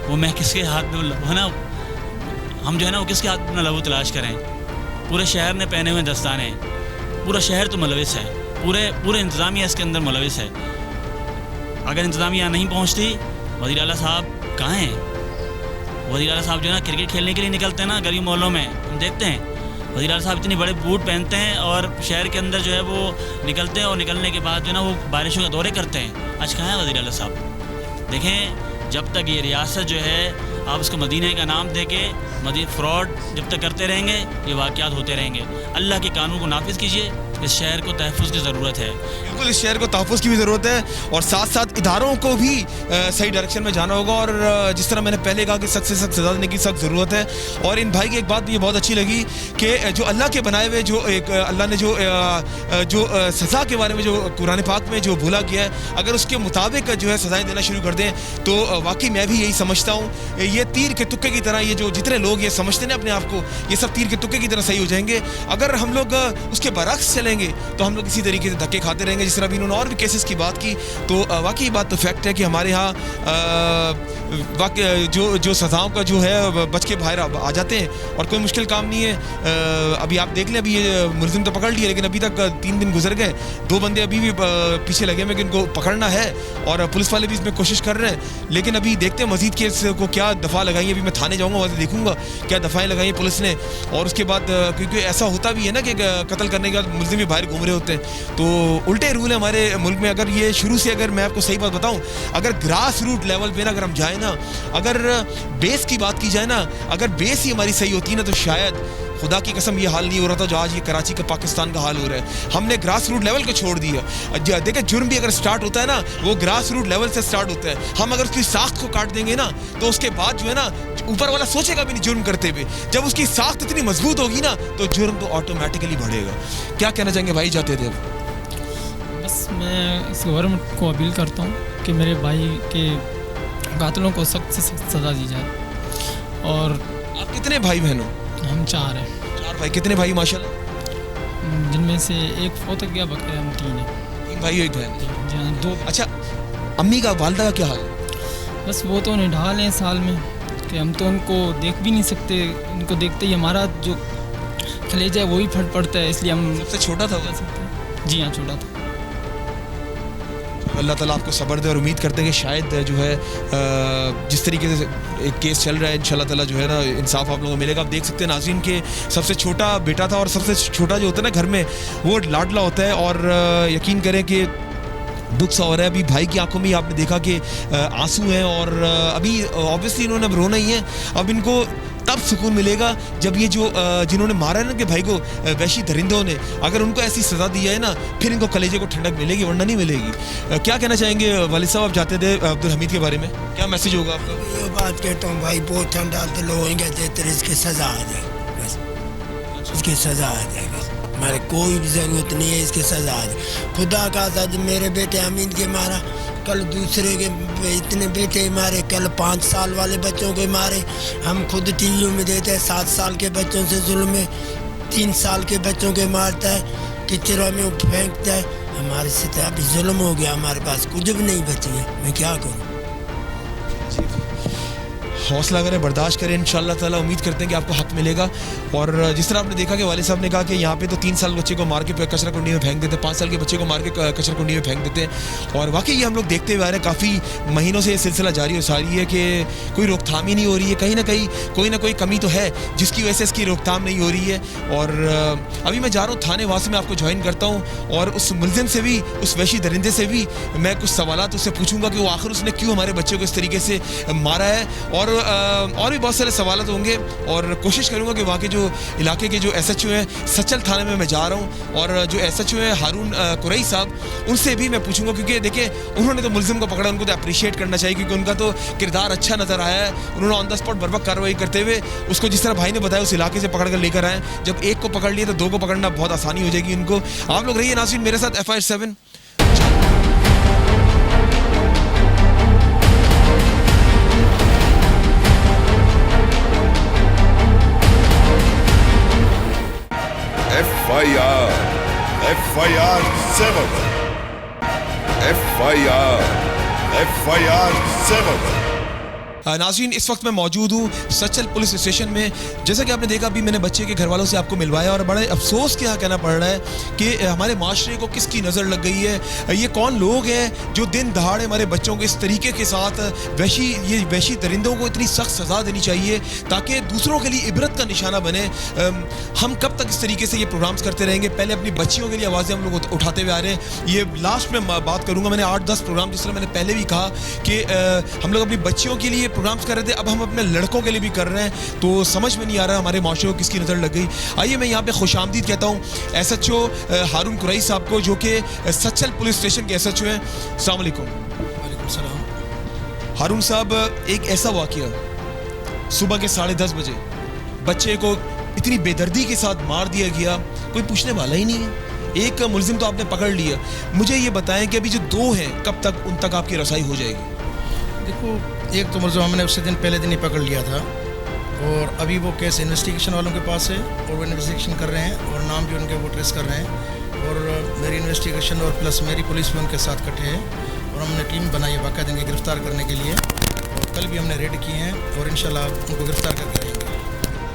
वो मैं किसके हाथ में है ना, हम जो है ना वो किसके हाथ में लहू तलाश करें? पूरे शहर ने पहने हुए दस्ताने, पूरा शहर तो मुलविस है, पूरे इंतज़ामिया इसके अंदर मुलविस है। अगर इंतज़ामिया नहीं पहुँचती, वज़ीर आला साहब कहाँ हैं? वज़ीर आला साहब जो है ना क्रिकेट खेलने के लिए निकलते हैं ना गली मोहल्लों में, हम देखते हैं वज़ीर आला साहब इतने बड़े बूट पहनते हैं और शहर के अंदर जो है वो निकलते हैं और निकलने के बाद जो है ना वो बारिशों के दौरे करते हैं। आज कहाँ है वज़ीर आला साहब? देखें, जब तक ये रियासत जो है आप उसको मदीने का नाम दे के फ्रॉड जब तक करते रहेंगे, ये वाक़यात होते रहेंगे। अल्लाह के कानून को नाफिज़ कीजिए, इस शहर को तहफ़्फ़ुज़ की ज़रूरत है। बिल्कुल, इस शहर को तहफ़्फ़ुज़ की भी ज़रूरत है और साथ साथ इदारों को भी सही डायरेक्शन में जाना होगा और जिस तरह मैंने पहले कहा कि सख्त से सख्त सज़ा देने की सख्त ज़रूरत है। और इन भाई की एक बात मुझे बहुत अच्छी लगी कि जो अल्लाह के बनाए हुए जो एक अल्लाह ने जो सज़ा के बारे में जो कुरान पाक में जो बोला गया है, अगर उसके मुताबिक जो है सज़ाएँ देना शुरू कर दें तो वाकई मैं भी यही समझता हूँ, ये तीर के तुक्के की तरह ये जो जितने लोग ये समझते हैं अपने आप को, ये सब तीर के तुक्के की तरह सही हो जाएंगे। अगर हम लोग उसके बरक्स चलेंगे तो हम लोग इसी तरीके से धक्के खाते रहेंगे। जिस तरह भी इन्होंने और भी केसेस की बात की तो वाकई बात तो फैक्ट है कि हमारे यहाँ जो सज़ाओं का जो है बच के बाहर आ जाते हैं और कोई मुश्किल काम नहीं है। अभी आप देख लें, अभी ये मुलजिम तो पकड़ लिए लेकिन अभी तक 3 दिन गुजर गए, 2 बंदे अभी भी पीछे लगे हुए कि इनको पकड़ना है और पुलिस वाले भी इसमें कोशिश कर रहे हैं। लेकिन अभी देखते हैं मजीद केस को क्या दफ़ा लगाई। अभी मैं थाने जाऊँगा, वहाँ से देखूँगा क्या दफ़ाएँ लगाई पुलिस ने। और उसके बाद क्योंकि ऐसा होता भी है ना कि कत्ल करने के बाद मुलजिम भी बाहर घूम रहे होते हैं, तो उल्टे रूल है हमारे मुल्क में। अगर ये शुरू से, अगर मैं आपको सही बात बताऊं, अगर ग्रास रूट लेवल पे ना अगर हम जाए ना, अगर बेस की बात की जाए ना, अगर बेस ही हमारी सही होती ना तो शायद खुदा की कसम ये हाल नहीं हो रहा था जो आज ये कराची का पाकिस्तान का हाल हो रहा है। हमने ग्रास रूट लेवल को छोड़ दिया। देखिए, जुर्म भी अगर स्टार्ट होता है ना वो ग्रास रूट लेवल से स्टार्ट होता है। हम अगर उसकी साख्त को काट देंगे ना तो उसके बाद जो है ना ऊपर वाला सोचेगा भी नहीं जुर्म करते हुए। जब उसकी साख्त इतनी मजबूत होगी ना तो जुर्म तो ऑटोमेटिकली बढ़ेगा। क्या कहना चाहेंगे भाई, जाते थे? बस मैं इस गवर्नमेंट को अपील करता हूँ कि मेरे भाई के कातिलों को सख्त से सख्त सज़ा दी जाए। और आप कितने भाई बहन हो? हम 4 हैं। 4 भाई। कितने भाई माशाल्लाह? जिनमें से एक फौत हो गया, बकरे हम 3 हैं। 3 भाई, 1 बहन। जी हाँ, 2। अच्छा, अम्मी का, वालदा का क्या हाल है? बस वो तो निढाल हैं साल में कि हम तो उनको देख भी नहीं सकते। उनको देखते ही हमारा जो कलेजा है वो ही फट पड़ता है, इसलिए हम सबसे छोटा था वो? जी हाँ, छोटा था। अल्लाह ताला आपको सब्र दे और उम्मीद करते हैं कि शायद जो है जिस तरीके से एक केस चल रहा है इंशाल्लाह ताला जो है ना इंसाफ आप लोगों को मिलेगा। आप देख सकते हैं नाज़रीन के सबसे छोटा बेटा था और सबसे छोटा जो होता है ना घर में वो लाडला होता है। और यकीन करें कि दुख सा हो रहा है। अभी भाई की आंखों में आपने देखा कि आंसू हैं और अभी ऑब्वियसली इन्होंने अब रोना ही है। अब इनको तब सुकून मिलेगा जब ये जो जिन्होंने मारा है ना कि भाई को वैशी दरिंदों ने, अगर उनको ऐसी सज़ा दी है ना फिर इनको कलेजे को ठंडक मिलेगी, वरना नहीं मिलेगी। क्या कहना चाहेंगे वालिद साहब, आप जाते थे अब्दुल हमीद के बारे में, क्या मैसेज होगा आपका? ये बात कहता हूँ भाई, बहुत ठंडा दिल होएंगे देते इसकी सज़ा आ जाए, बस इसकी सज़ा आ जाए। बस हमारे कोई भी ज़रूरत नहीं है, इसकी सज़ा आ जाए। खुदा का साथ मेरे बेटे हमीद के मारा, कल दूसरे के इतने बेटे मारे, कल 5 साल वाले बच्चों के मारे। हम खुद टीवियों में देते हैं 7 साल के बच्चों से जुल्म है, 3 साल के बच्चों के मारता है, किचरा में फेंकता है। हमारे से तो अभी जुल्म हो गया, हमारे पास कुछ भी नहीं बची है, मैं क्या करूँ? हौसला करें, बर्दाश्त करें, इंशाल्लाह ताला उम्मीद करते हैं कि आपको हक मिलेगा। और जिस तरह आपने देखा कि वालिद साहब ने कहा कि यहाँ पे तो 3 साल बच्चे को मार के कचरा कुंडी में फेंक देते, 5 साल के बच्चे को मार के कचरा कुंडी में फेंक देते हैं। और वाकई ये हम लोग देखते हुए आ रहे हैं, काफ़ी महीनों से ये सिलसिला जारी हो सारी है कि कोई रोकथाम ही नहीं हो रही है। कहीं ना कहीं कोई ना कोई कमी तो है जिसकी वजह से इसकी रोकथाम नहीं हो रही है। और अभी मैं जा रहा हूँ थाने, वहाँ से मैं आपको ज्वाइन करता हूँ और उस मुलजिम से भी, उस वहशी दरिंदे से भी मैं कुछ सवालात उससे पूछूंगा कि वो आखिर उसने क्यों हमारे बच्चे को इस तरीके से मारा है। और भी बहुत सारे सवाल होंगे और कोशिश करूंगा कि वहाँ के जो इलाके के जो SHO हैं, सचल थाने में मैं जा रहा हूँ और जो SHO है हारून कुरैशी साहब, उनसे भी मैं पूछूंगा क्योंकि देखिए उन्होंने तो मुलजिम को पकड़ा, उनको तो अप्रिशिएट करना चाहिए क्योंकि उनका तो किरदार अच्छा नज़र आया है। उन्होंने ऑन द स्पॉट बर्बक कार्रवाई करते हुए उसको जिस तरह भाई ने बताया उस इलाके से पकड़ कर लेकर आए। जब एक को पकड़ लिए तो 2 को पकड़ना बहुत आसानी हो जाएगी उनको। आप लोग रहिए नाज़रीन मेरे साथ FIR 7। FIR 7 FIR 7। नाज़रीन इस वक्त मैं मौजूद हूँ सचल पुलिस स्टेशन में। जैसा कि आपने देखा अभी मैंने बच्चे के घर वालों से आपको मिलवाया और बड़े अफसोस के यहाँ कहना पड़ रहा है कि हमारे माशरे को किसकी नज़र लग गई है। ये कौन लोग हैं जो दिन दहाड़े हमारे बच्चों को इस तरीके के साथ वैशी दरिंदों को इतनी सख्त सज़ा देनी चाहिए ताकि दूसरों के लिए इबरत का निशाना बने। हम कब तक इस तरीके से ये प्रोग्राम्स करते रहेंगे? पहले अपनी बच्चियों के लिए आवाज़ें हम लोग उठाते हुए आ रहे हैं। ये लास्ट में बात करूँगा, मैंने 8-10 प्रोग्राम जिस तरह मैंने पहले भी कहा कि हम लोग अपनी बच्चियों के लिए प्रोग्राम्स कर रहे थे, अब हम अपने लड़कों के लिए भी कर रहे हैं, तो समझ में नहीं आ रहा हमारे माशरे को किसकी नज़र लग गई। आइए मैं यहाँ पे खुशामदीद कहता हूँ SHO हारून कुरैशी साहब को, जो कि सचल पुलिस स्टेशन के SHO हैं। अस्सलाम वालेकुम। वालेकुम सलाम। हारून साहब, एक ऐसा वाक़या सुबह के 10:30 बजे बच्चे को इतनी बेदर्दी के साथ मार दिया गया, कोई पूछने वाला ही नहीं है। एक मुलजिम तो आपने पकड़ लिया, मुझे ये बताएं कि अभी जो 2 हैं कब तक उन तक आपकी रसाई हो जाएगी? देखो, एक तो मुलजिम हमने उससे पहले दिन ही पकड़ लिया था, और अभी वो केस इन्वेस्टिगेशन वालों के पास है और वो इन्वेस्टिगेशन कर रहे हैं और नाम भी उनके वो ट्रेस कर रहे हैं, और मेरी इन्वेस्टिगेशन और प्लस मेरी पुलिस भी उनके साथ इकट्ठे है, और हमने टीम बनाई है बाकायदा इनके गिरफ्तार करने के लिए, और कल भी हमने रेड किए हैं और इंशाल्लाह उनको गिरफ्तार करके रहेंगे।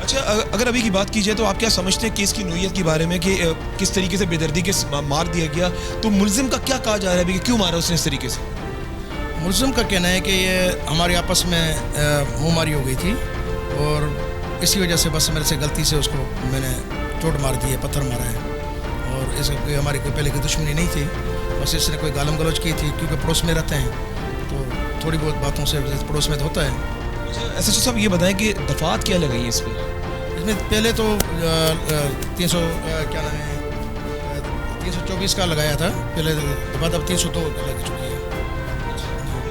अच्छा, अगर अभी की बात की जाए तो आप क्या समझते हैं केस की नोयत के बारे में कि किस तरीके से बेदर्दी के मार दिया गया, तो मुलजिम का क्या कहा जा रहा है अभी कि क्यों मारा उसने इस तरीके से? मुलजिम का कहना है कि ये हमारे आपस में मुँहमारी हो गई थी, और इसी वजह से बस मेरे से गलती से उसको मैंने चोट मार दी है, पत्थर मारा है, और इसकी हमारी कोई पहले की दुश्मनी नहीं थी, बस इसने कोई गालम गलौज की थी, क्योंकि पड़ोस में रहते हैं तो थोड़ी बहुत बातों से पड़ोस में तो होता है। SHO साहब ये बताएं कि दफात क्या लगाई है इस पर? इसमें पहले तो 324 का लगाया था पहले, बाद अब 302 लग चुकी है।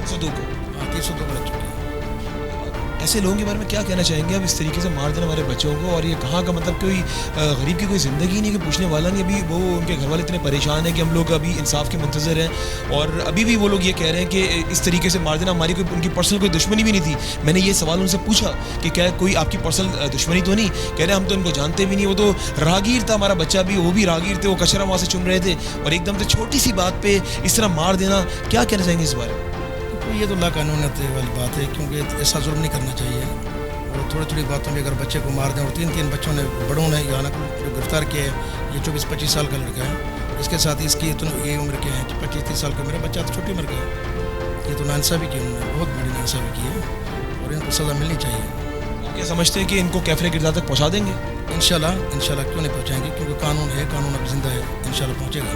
302 को? हाँ, 302 को लग चुकी है। ऐसे लोगों के बारे में क्या कहना चाहेंगे अब, इस तरीके से मार देना हमारे बच्चों को, और ये कहाँ का मतलब कोई गरीब की कोई ज़िंदगी नहीं कि पूछने वाला नहीं। अभी वो उनके घर वाले इतने परेशान हैं कि हम लोग अभी इंसाफ के मुंतज़र हैं, और अभी भी वो लोग ये कह रहे हैं कि इस तरीके से मार देना, हमारी कोई उनकी पर्सनल कोई दुश्मनी भी नहीं थी। मैंने ये सवाल उनसे पूछा कि क्या कोई आपकी पर्सनल दुश्मनी तो नहीं? कह रहे हम तो इनको जानते भी नहीं, वो तो राहगीर था, हमारा बच्चा भी वो भी राहगीर थे, वो कचरा वहाँ से चुन रहे थे, और एकदम से छोटी सी बात पर इस तरह मार देना, क्या कहना चाहेंगे इस बारे में? तो ये तो लाकानूनियत वाली बात है, क्योंकि ऐसा जुल्म नहीं करना चाहिए, और थोड़ी थोड़ी बातों में अगर बच्चे को मार दें, और 3 बच्चों ने बड़ों ने यहाँ जो गिरफ्तार किए, ये 24-25 साल का लड़का है, इसके साथ इसकी तो ये उम्र के हैं 25-30 साल का, मेरा बच्चा तो छोटी उम्र का है। ये तो नाइंसाफ़ी की उन्होंने, बहुत बड़ी नाइंसाफ़ी की है, और इनको सज़ा मिलनी चाहिए। क्या समझते हैं कि इनको कैफरे किरदार तक पहुँचा देंगे? इंशाल्लाह क्यों नहीं पहुँचाएंगे, क्योंकि कानून है, कानून अब जिंदा है, इंशाल्लाह पहुँचेगा।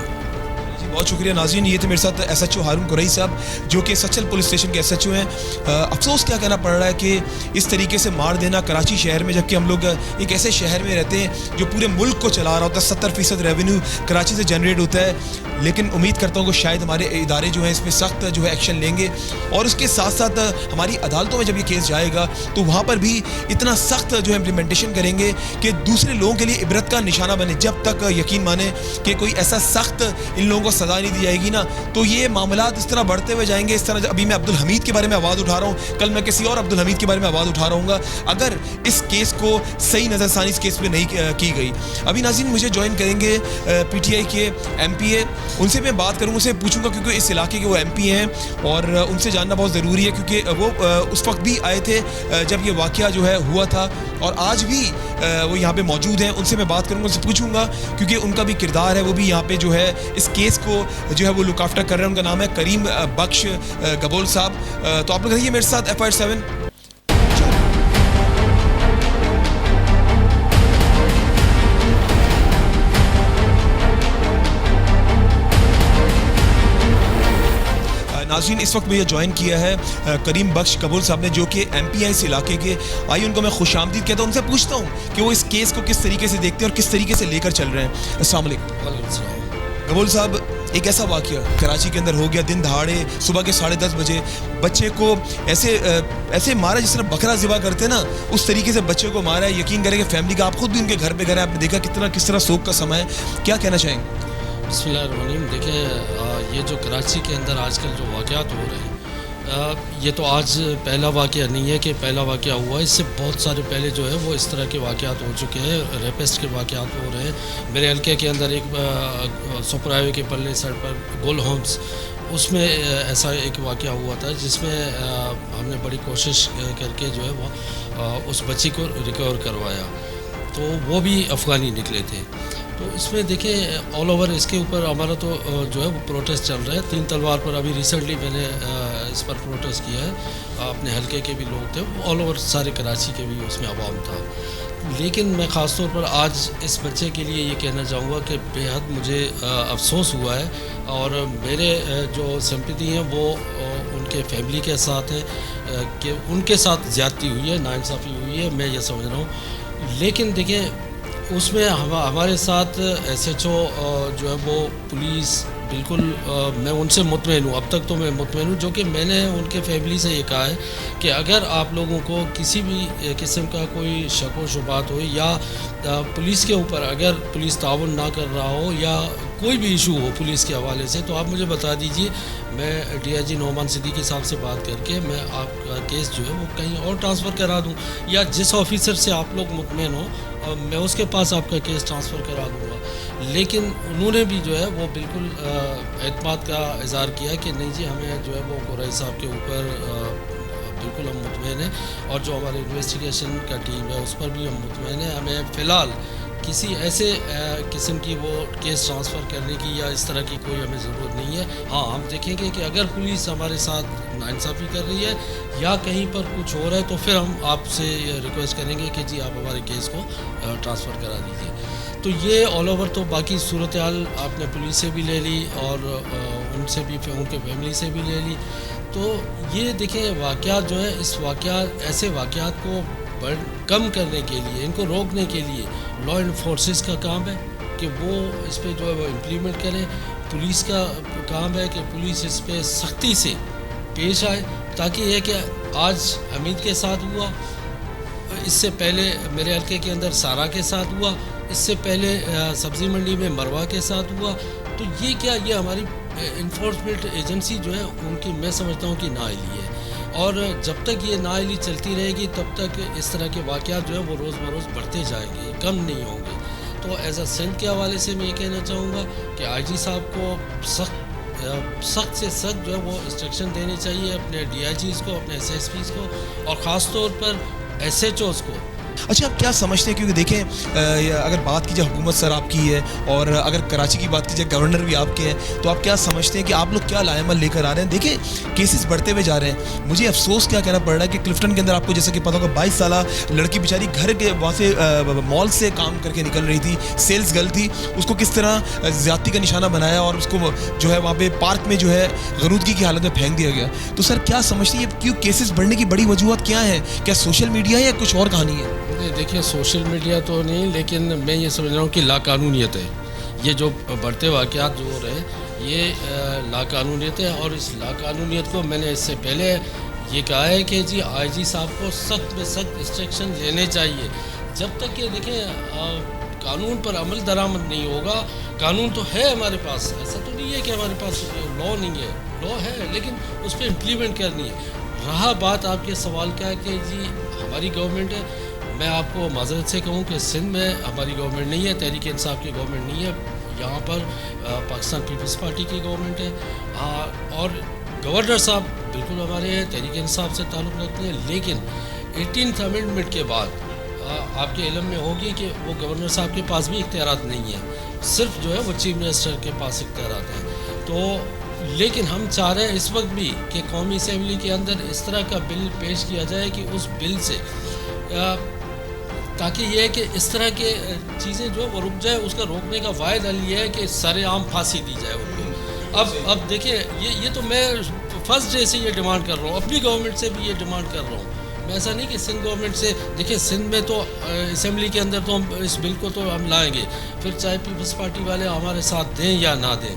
बहुत शुक्रिया नाज़रीन, ये थे मेरे साथ SHO हारून कुरैशी साहब, जो कि सचल पुलिस स्टेशन के SHO हैं। अफसोस क्या कहना पड़ रहा है कि इस तरीके से मार देना कराची शहर में, जबकि हम लोग एक ऐसे शहर में रहते हैं जो पूरे मुल्क को चला रहा होता है, 70% रेवेन्यू कराची से जनरेट होता है, लेकिन उम्मीद करता हूँ कि शायद हमारे इदारे जो हैं इसमें सख्त जो है एक्शन लेंगे, और उसके साथ साथ हमारी अदालतों में जब ये केस जाएगा तो वहाँ पर भी इतना सख्त जो है इम्प्लीमेंटेशन करेंगे कि दूसरे लोगों के लिए इबरत का निशाना बने। जब तक यकीन माने कि कोई ऐसा सख्त इन लोगों को सज़ा नहीं दी जाएगी ना, तो ये मामलात इस तरह बढ़ते हुए जाएंगे। इस तरह अभी मैं अब्दुल हमीद के बारे में आवाज़ उठा रहा हूँ, कल मैं किसी और अब्दुल हमीद के बारे में आवाज़ उठा रहा हूँ, अगर इस केस को सही नज़रसानी इस केस पे नहीं की गई। अभी नाज़रीन मुझे ज्वाइन करेंगे PTI के MPA, उनसे मैं बात करूँगा, उनसे पूछूंगा, क्योंकि इस इलाके के वो MP हैं, और उनसे जानना बहुत ज़रूरी है, क्योंकि वो उस वक्त भी आए थे जब ये वाक़या जो है हुआ था, और आज भी वो यहाँ पे मौजूद हैं। उनसे मैं बात करूँगा, उनसे पूछूंगा, क्योंकि उनका भी किरदार है, वो भी यहाँ पे जो है इस केस को जो है वो लुक आफ्टर कर रहे हैं। उनका नाम है करीम बख्श गबोल साहब। तो आप लोग रहिए मेरे साथ FIR 7। नाज़रीन, इस वक्त मुझे ज्वाइन किया है करीम बख्श कबूल साहब ने, जो कि MP हैं इस इलाके के। आइए उनको मैं खुशामदीद कहता हूँ, उनसे पूछता हूँ कि वो इस केस को किस तरीके से देखते हैं और किस तरीके से लेकर चल रहे हैं। अस्सलाम वालेकुम कबूल साहब, एक ऐसा वाक़या कराची के अंदर हो गया, दिन दहाड़े सुबह के 10:30 बजे बच्चे को ऐसे मारा जिस तरह बकरा ज़िबा करते ना, उस तरीके से बच्चे को मारा है। यकीन करें कि फैमिली का, आप खुद भी उनके घर पे गए, आपने देखा किस तरह शोक का समय है, क्या कहना चाहेंगे? बिस्मिल्लाहिर्रहमानिर्रहीम। देखिए, ये जो कराची के अंदर आजकल जो वाक़यात हो रहे हैं, ये तो आज पहला वाक़या नहीं है कि पहला वाक़या हुआ, इससे बहुत सारे पहले जो है वो इस तरह के वाक़यात हो चुके हैं, रेपिस्ट के वाक़यात हो रहे हैं। मेरे हल्के के अंदर एक सुपरावे के पल्ले सर पर गोल होम्स, उसमें ऐसा एक वाक़या हुआ था, जिसमें हमने बड़ी कोशिश करके जो है वो उस बच्ची को रिकवर करवाया, तो वो भी अफ़गानी निकले थे। तो इसमें देखिए ऑल ओवर इसके ऊपर हमारा तो जो है वो प्रोटेस्ट चल रहा है। 3 तलवार पर अभी रिसेंटली मैंने इस पर प्रोटेस्ट किया है, अपने हलके के भी लोग थे, ऑल ओवर सारे कराची के भी उसमें आवाम था। लेकिन मैं ख़ास तौर पर आज इस बच्चे के लिए ये कहना चाहूँगा कि बेहद मुझे अफसोस हुआ है, और मेरे जो सिंपैथी हैं वो उन उनके फैमिली के साथ है कि उनके साथ ज़्यादती हुई है, नाइंसाफ़ी हुई है, मैं ये समझ रहा हूँ। लेकिन देखिए उसमें हमारे साथ SHO जो है वो पुलिस बिल्कुल मैं उनसे मुतमईन हूँ। अब तक तो मैं मुतमईन हूँ, जो कि मैंने उनके फैमिली से ये कहा है कि अगर आप लोगों को किसी भी किस्म का कोई शक व शुबात हो या पुलिस के ऊपर अगर पुलिस ताउन ना कर रहा हो या कोई भी इशू हो पुलिस के हवाले से, तो आप मुझे बता दीजिए। मैं DIG नोमान सिद्दीकी साहब से बात करके मैं आपका केस जो है वो कहीं और ट्रांसफ़र करा दूँ, या जिस ऑफिसर से आप लोग मुतमईन हो मैं उसके पास आपका केस ट्रांसफ़र करा दूँगा। लेकिन उन्होंने भी जो है वो बिल्कुल एतमाद का इज़हार किया कि नहीं जी, हमें जो है वो कुरैशी साहब के ऊपर बिल्कुल हम मुतमईन हैं, और जो हमारे इन्वेस्टिगेशन का टीम है उस पर भी हम मुतमईन हैं। हमें फ़िलहाल किसी ऐसे किस्म की वो केस ट्रांसफ़र करने की या इस तरह की कोई हमें ज़रूरत नहीं है। हाँ, हम देखेंगे कि अगर पुलिस हमारे साथ नाइंसाफ़ी कर रही है या कहीं पर कुछ हो रहा है तो फिर हम आपसे रिक्वेस्ट करेंगे कि जी आप हमारे केस को ट्रांसफ़र करा दीजिए। तो ये ऑल ओवर तो बाकी सूरत हाल आपने पुलिस से भी ले ली और उनसे भी उनके फैमिली से भी ले ली। तो ये देखें वाक़यात जो है, इस वाक़यात ऐसे वाक़यात को कम करने के लिए, इनको रोकने के लिए लॉ एनफोर्सेस का काम है कि वो इस पर जो है वो इम्प्लीमेंट करें। पुलिस का काम है कि पुलिस इस पर सख्ती से पेश आए, ताकि यह कि आज हमीद के साथ हुआ, इससे पहले मेरे हल्के के अंदर सारा के साथ हुआ, इससे पहले सब्ज़ी मंडी में मरवा के साथ हुआ। तो ये हमारी इन्फोर्समेंट एजेंसी जो है उनकी मैं समझता हूँ कि नाअहली है, और जब तक ये नाअहली चलती रहेगी तब तक इस तरह के वाक़यात जो है वो रोज़ बरोज़ बढ़ते जाएंगे, कम नहीं होंगे। तो एज अ सिंध के हवाले से मैं ये कहना चाहूँगा कि IG साहब को सख्त से सख्त जो है वो इंस्ट्रक्शन देने चाहिए अपने DIGs को, अपने SSPs को, और ख़ास तौर पर SHOs को। अच्छा, आप क्या समझते हैं, क्योंकि देखें अगर बात की जाए हुकूमत सर आपकी है और अगर कराची की बात की जाए गवर्नर भी आपके हैं, तो आप क्या समझते हैं कि आप लोग क्या लाएमल लेकर आ रहे हैं? देखें केसेस बढ़ते हुए जा रहे हैं। मुझे अफसोस क्या कहना पड़ रहा है कि क्लिफ्टन के अंदर आपको जैसे कि पता होगा 22 साल लड़की बेचारी घर के वहाँ से मॉल से काम करके निकल रही थी, सेल्स गर्ल थी, उसको किस तरह ज़्यादती का निशाना बनाया और उसको जो है वहाँ पर पार्क में जो है गरूदगी की हालत में फेंक दिया गया। तो सर क्या समझते हैं क्यों केसेस बढ़ने की बड़ी वजूहत क्या है? क्या सोशल मीडिया है या कुछ और कहानी है? देखिए सोशल मीडिया तो नहीं, लेकिन मैं ये समझ रहा हूँ कि लाकानूनियत है। ये जो बढ़ते वाक़यात जो हो रहे हैं ये लाकानूनियत है, और इस लाकानूनियत को मैंने इससे पहले ये कहा है कि जी IG साहब को सख्त में सख्त इंस्ट्रक्शन लेने चाहिए। जब तक कि देखें कानून पर अमल दरामद नहीं होगा, कानून तो है हमारे पास, ऐसा तो नहीं है कि हमारे पास लॉ नहीं है, लॉ है, लेकिन उस पर इम्प्लीमेंट करनी है। रहा बात आपके सवाल का है कि जी हमारी गवर्नमेंट है, मैं आपको माजरत से कहूँ कि सिंध में हमारी गवर्नमेंट नहीं है, तहरीक इंसाफ की गवर्नमेंट नहीं है, यहाँ पर पाकिस्तान पीपल्स पार्टी की गवर्नमेंट है। और गवर्नर साहब बिल्कुल हमारे हैं, तहरीक इंसाफ से ताल्लुक़ रखते हैं, लेकिन 18th अमेंडमेंट के बाद आपके इल्म में होगी कि वो गवर्नर साहब के पास भी इख्तियारात नहीं है, सिर्फ जो है वो चीफ मिनिस्टर के पास इख्तियारात हैं। तो लेकिन हम चाह रहे हैं इस वक्त भी कि कौमी असम्बली के अंदर इस तरह का बिल पेश किया जाए कि उस बिल से ताकि ये है कि इस तरह के चीज़ें जो वो रुक जाए। उसका रोकने का वाहिद हल ये है कि सरेआम फांसी दी जाए उनको। अब देखिए ये तो मैं फर्स्ट डे से ये डिमांड कर रहा हूँ, अपनी गवर्नमेंट से भी ये डिमांड कर रहा हूँ। मैं ऐसा नहीं कि सिंध गवर्नमेंट से, देखिए सिंध में तो असम्बली के अंदर तो हम इस बिल को तो हम लाएंगे, फिर चाहे पीपल्स पार्टी वाले हमारे साथ दें या ना दें,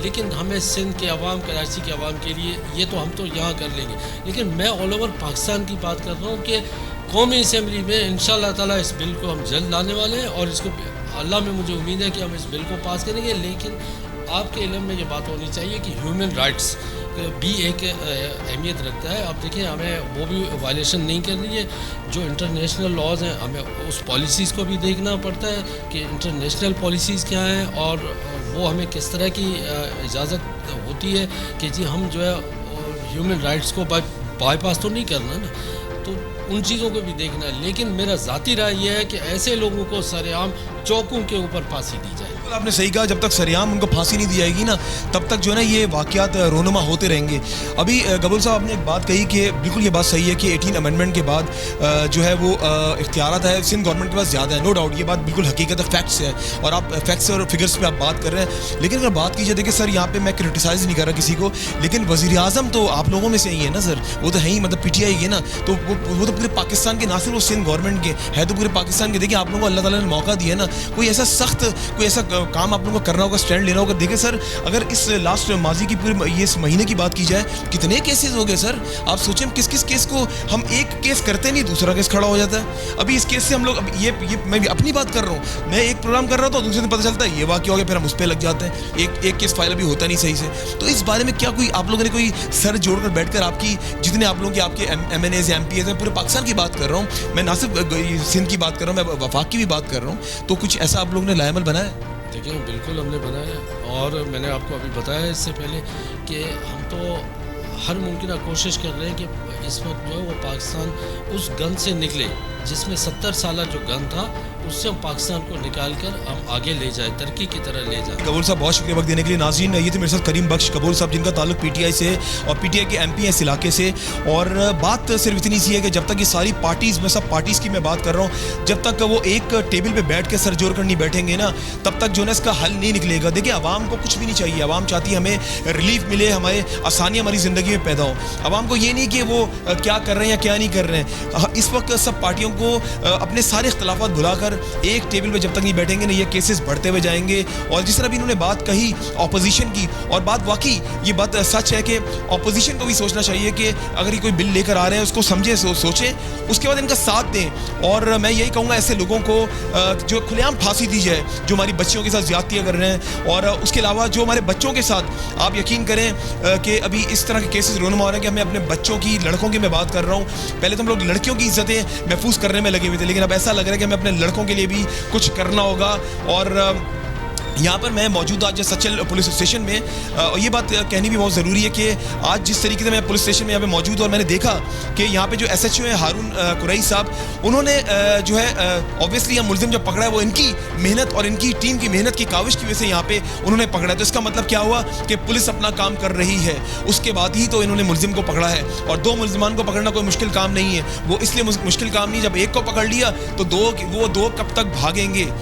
लेकिन हमें सिंध के अवाम, कराची के अवाम के लिए ये तो हम तो यहाँ कर लेंगे। लेकिन मैं ऑल ओवर पाकिस्तान की बात कर रहा हूँ कि कौमी असम्बली में इंशाअल्लाह ताला इस बिल को हम जल्द लाने वाले हैं, और इसको अल्लाह में मुझे उम्मीद है कि हम इस बिल को पास करेंगे। लेकिन आपके इल्म में ये बात होनी चाहिए कि ह्यूमन राइट्स भी एक अहमियत रखता है। अब देखिए हमें वो भी वायलेशन नहीं करनी है, जो इंटरनेशनल लॉज हैं हमें उस पॉलिसीज़ को भी देखना पड़ता है कि इंटरनेशनल पॉलिसीज़ क्या हैं, और वो हमें किस तरह की इजाज़त होती है कि जी हम जो है ह्यूमन राइट्स को बाईपास तो नहीं करना ना, तो उन चीज़ों को भी देखना है। लेकिन मेरा ज़ाती राय यह है कि ऐसे लोगों को सरेआम चौकों के ऊपर फांसी दी जाए। बिल्कुल आपने सही कहा, जब तक सरेआम उनको फांसी नहीं दी जाएगी ना, तब तक जो है ना ये वाक़यात रोनुमा होते रहेंगे। अभी गबूल साहब आपने एक बात कही कि बिल्कुल ये बात सही है कि 18 अमेंडमेंट के बाद जो है वो इख्तियारात है सिंध गवर्नमेंट के पास ज़्यादा है, नो डाउट, ये बात बिल्कुल हकीकत है, फैक्ट्स है, और आप फैक्ट्स और फिगर्स पे आप बात कर रहे हैं। लेकिन अगर बात की जाए, देखिए सर, यहाँ पे मैं क्रिटिसाइज़ नहीं कर रहा किसी को, लेकिन वज़ीर आज़म तो आप लोगों में से ही है ना सर, वो तो है ही, मतलब PTI है ना, तो वो तो पूरे पाकिस्तान के, ना सिर्फ वो सिंध गवर्नमेंट के है, तो पूरे पाकिस्तान के। देखिए आप लोगों को अल्लाह ताला ने मौका दिया ना, कोई ऐसा सख्त, कोई ऐसा काम आप लोगों को करना होगा, स्टैंड लेना होगा। देखिए सर, अगर इस लास्ट माजी की पूरी ये इस महीने की बात की जाए, कितने केसेस हो गए सर, आप सोचें किस किस केस को हम एक केस करते नहीं, दूसरा केस खड़ा हो जाता है। अभी इस केस से हम लोग, अब ये मैं भी अपनी बात कर रहा हूँ, मैं एक प्रोग्राम कर रहा था, दूसरे दिन पता चलता है ये वाक़या हो गया, फिर हम उस पर लग जाते हैं, एक केस फाइल अभी होता नहीं सही से। तो इस बारे में क्या कोई आप लोगों ने कोई सर जोड़कर बैठकर, आपकी जितने आप लोगों के आपके MNAs या MPs हैं, पूरे पाकिस्तान की बात कर रहा हूँ मैं, ना सिर्फ सिंध की बात कर रहा हूँ, मैं वफाक की भी बात कर रहा हूँ, तो कुछ ऐसा आप लोगों ने लाएमल बनाया? देखिए बिल्कुल हमने बनाया, और मैंने आपको अभी बताया इससे पहले कि हम तो हर मुमकिन कोशिश कर रहे हैं कि इस वक्त जो है वो पाकिस्तान उस गन से निकले जिसमें 70 साल जो गन था, उससे हम पाकिस्तान को निकाल कर हम आगे ले जाए, तरक्की की तरह ले जाए। कबूल साहब बहुत शुक्रिया वक्त देने के लिए। नाज़रीन, ये थे मेरे साथ करीम बख्श कबूल साहब, जिनका ताल्लुक PTI से है और PTI के MP हैं इस इलाके से। और बात सिर्फ इतनी सी है कि जब तक ये सारी पार्टीज़, मैं सब पार्टीज़ की मैं बात कर रहा हूँ, जब तक वो एक टेबल पर बैठ के सर जोड़ कर नहीं बैठेंगे ना, तब तक जो है इसका हल नहीं निकलेगा। देखिए आवाम को कुछ भी नहीं चाहिए, आवाम चाहती है हमें रिलीफ मिले, हमारे आसानियाँ हमारी ज़िंदगी में पैदा हो। आवाम को ये नहीं कि वो क्या कर रहे हैं या क्या नहीं कर रहे हैं। इस वक्त सब पार्टियों को अपने सारे इख्तलाफात भुलाकर एक टेबल पे जब तक नहीं बैठेंगे ना, ये केसेस बढ़ते हुए जाएंगे। और जिस तरह भी इन्होंने बात कही ऑपोजिशन की, और बात वाकई ये बात सच है कि ऑपोजिशन को भी सोचना चाहिए कि अगर ये कोई बिल लेकर आ रहे हैं उसको समझे, सोचें, उसके बाद इनका साथ दें। और मैं यही कहूँगा ऐसे लोगों को जो खुलेआम फांसी दी जाए, जो हमारी बच्चियों के साथ ज्यादतियाँ कर रहे हैं, और उसके अलावा जो हमारे बच्चों के साथ, आप यकीन करें कि अभी इस तरह के केसेस रोनुमा हो रहे हैं कि हमें अपने बच्चों की, लड़कों की मैं बात कर रहा हूँ, पहले तो हम लोग लड़कियों की इज्जतें महफूज करने में लगे हुए थे, लेकिन अब ऐसा लग रहा है कि हमें अपने लड़कों के लिए भी कुछ करना होगा। और यहाँ पर मैं मौजूद आज सचल पुलिस स्टेशन में, और ये बात कहनी भी बहुत ज़रूरी है कि आज जिस तरीके से मैं पुलिस स्टेशन में यहाँ पे मौजूद, और मैंने देखा कि यहाँ पे जो SHO है हारून कुरैशी साहब, उन्होंने जो है ऑब्वियसली यहाँ मुल्जिम जब पकड़ा है वो इनकी मेहनत और इनकी टीम की मेहनत की काविश की वजह से यहाँ पे उन्होंने पकड़ा है। तो इसका मतलब क्या हुआ कि पुलिस अपना काम कर रही है, उसके बाद ही तो इन्होंने मुल्जिम को पकड़ा है। और दो मुल्जिमान को पकड़ना कोई मुश्किल काम नहीं है, वो इसलिए मुश्किल काम नहीं, जब एक को पकड़ लिया तो दो कब तक भागेंगे,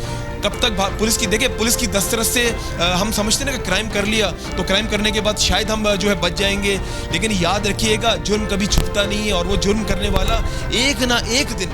कब तक पुलिस की, देखिए पुलिस की दस्तरस से हम समझते हैं ना कि क्राइम कर लिया तो क्राइम करने के बाद शायद हम जो है बच जाएंगे, लेकिन याद रखिएगा जुर्म कभी छुपता नहीं है, और वो जुर्म करने वाला एक ना एक दिन,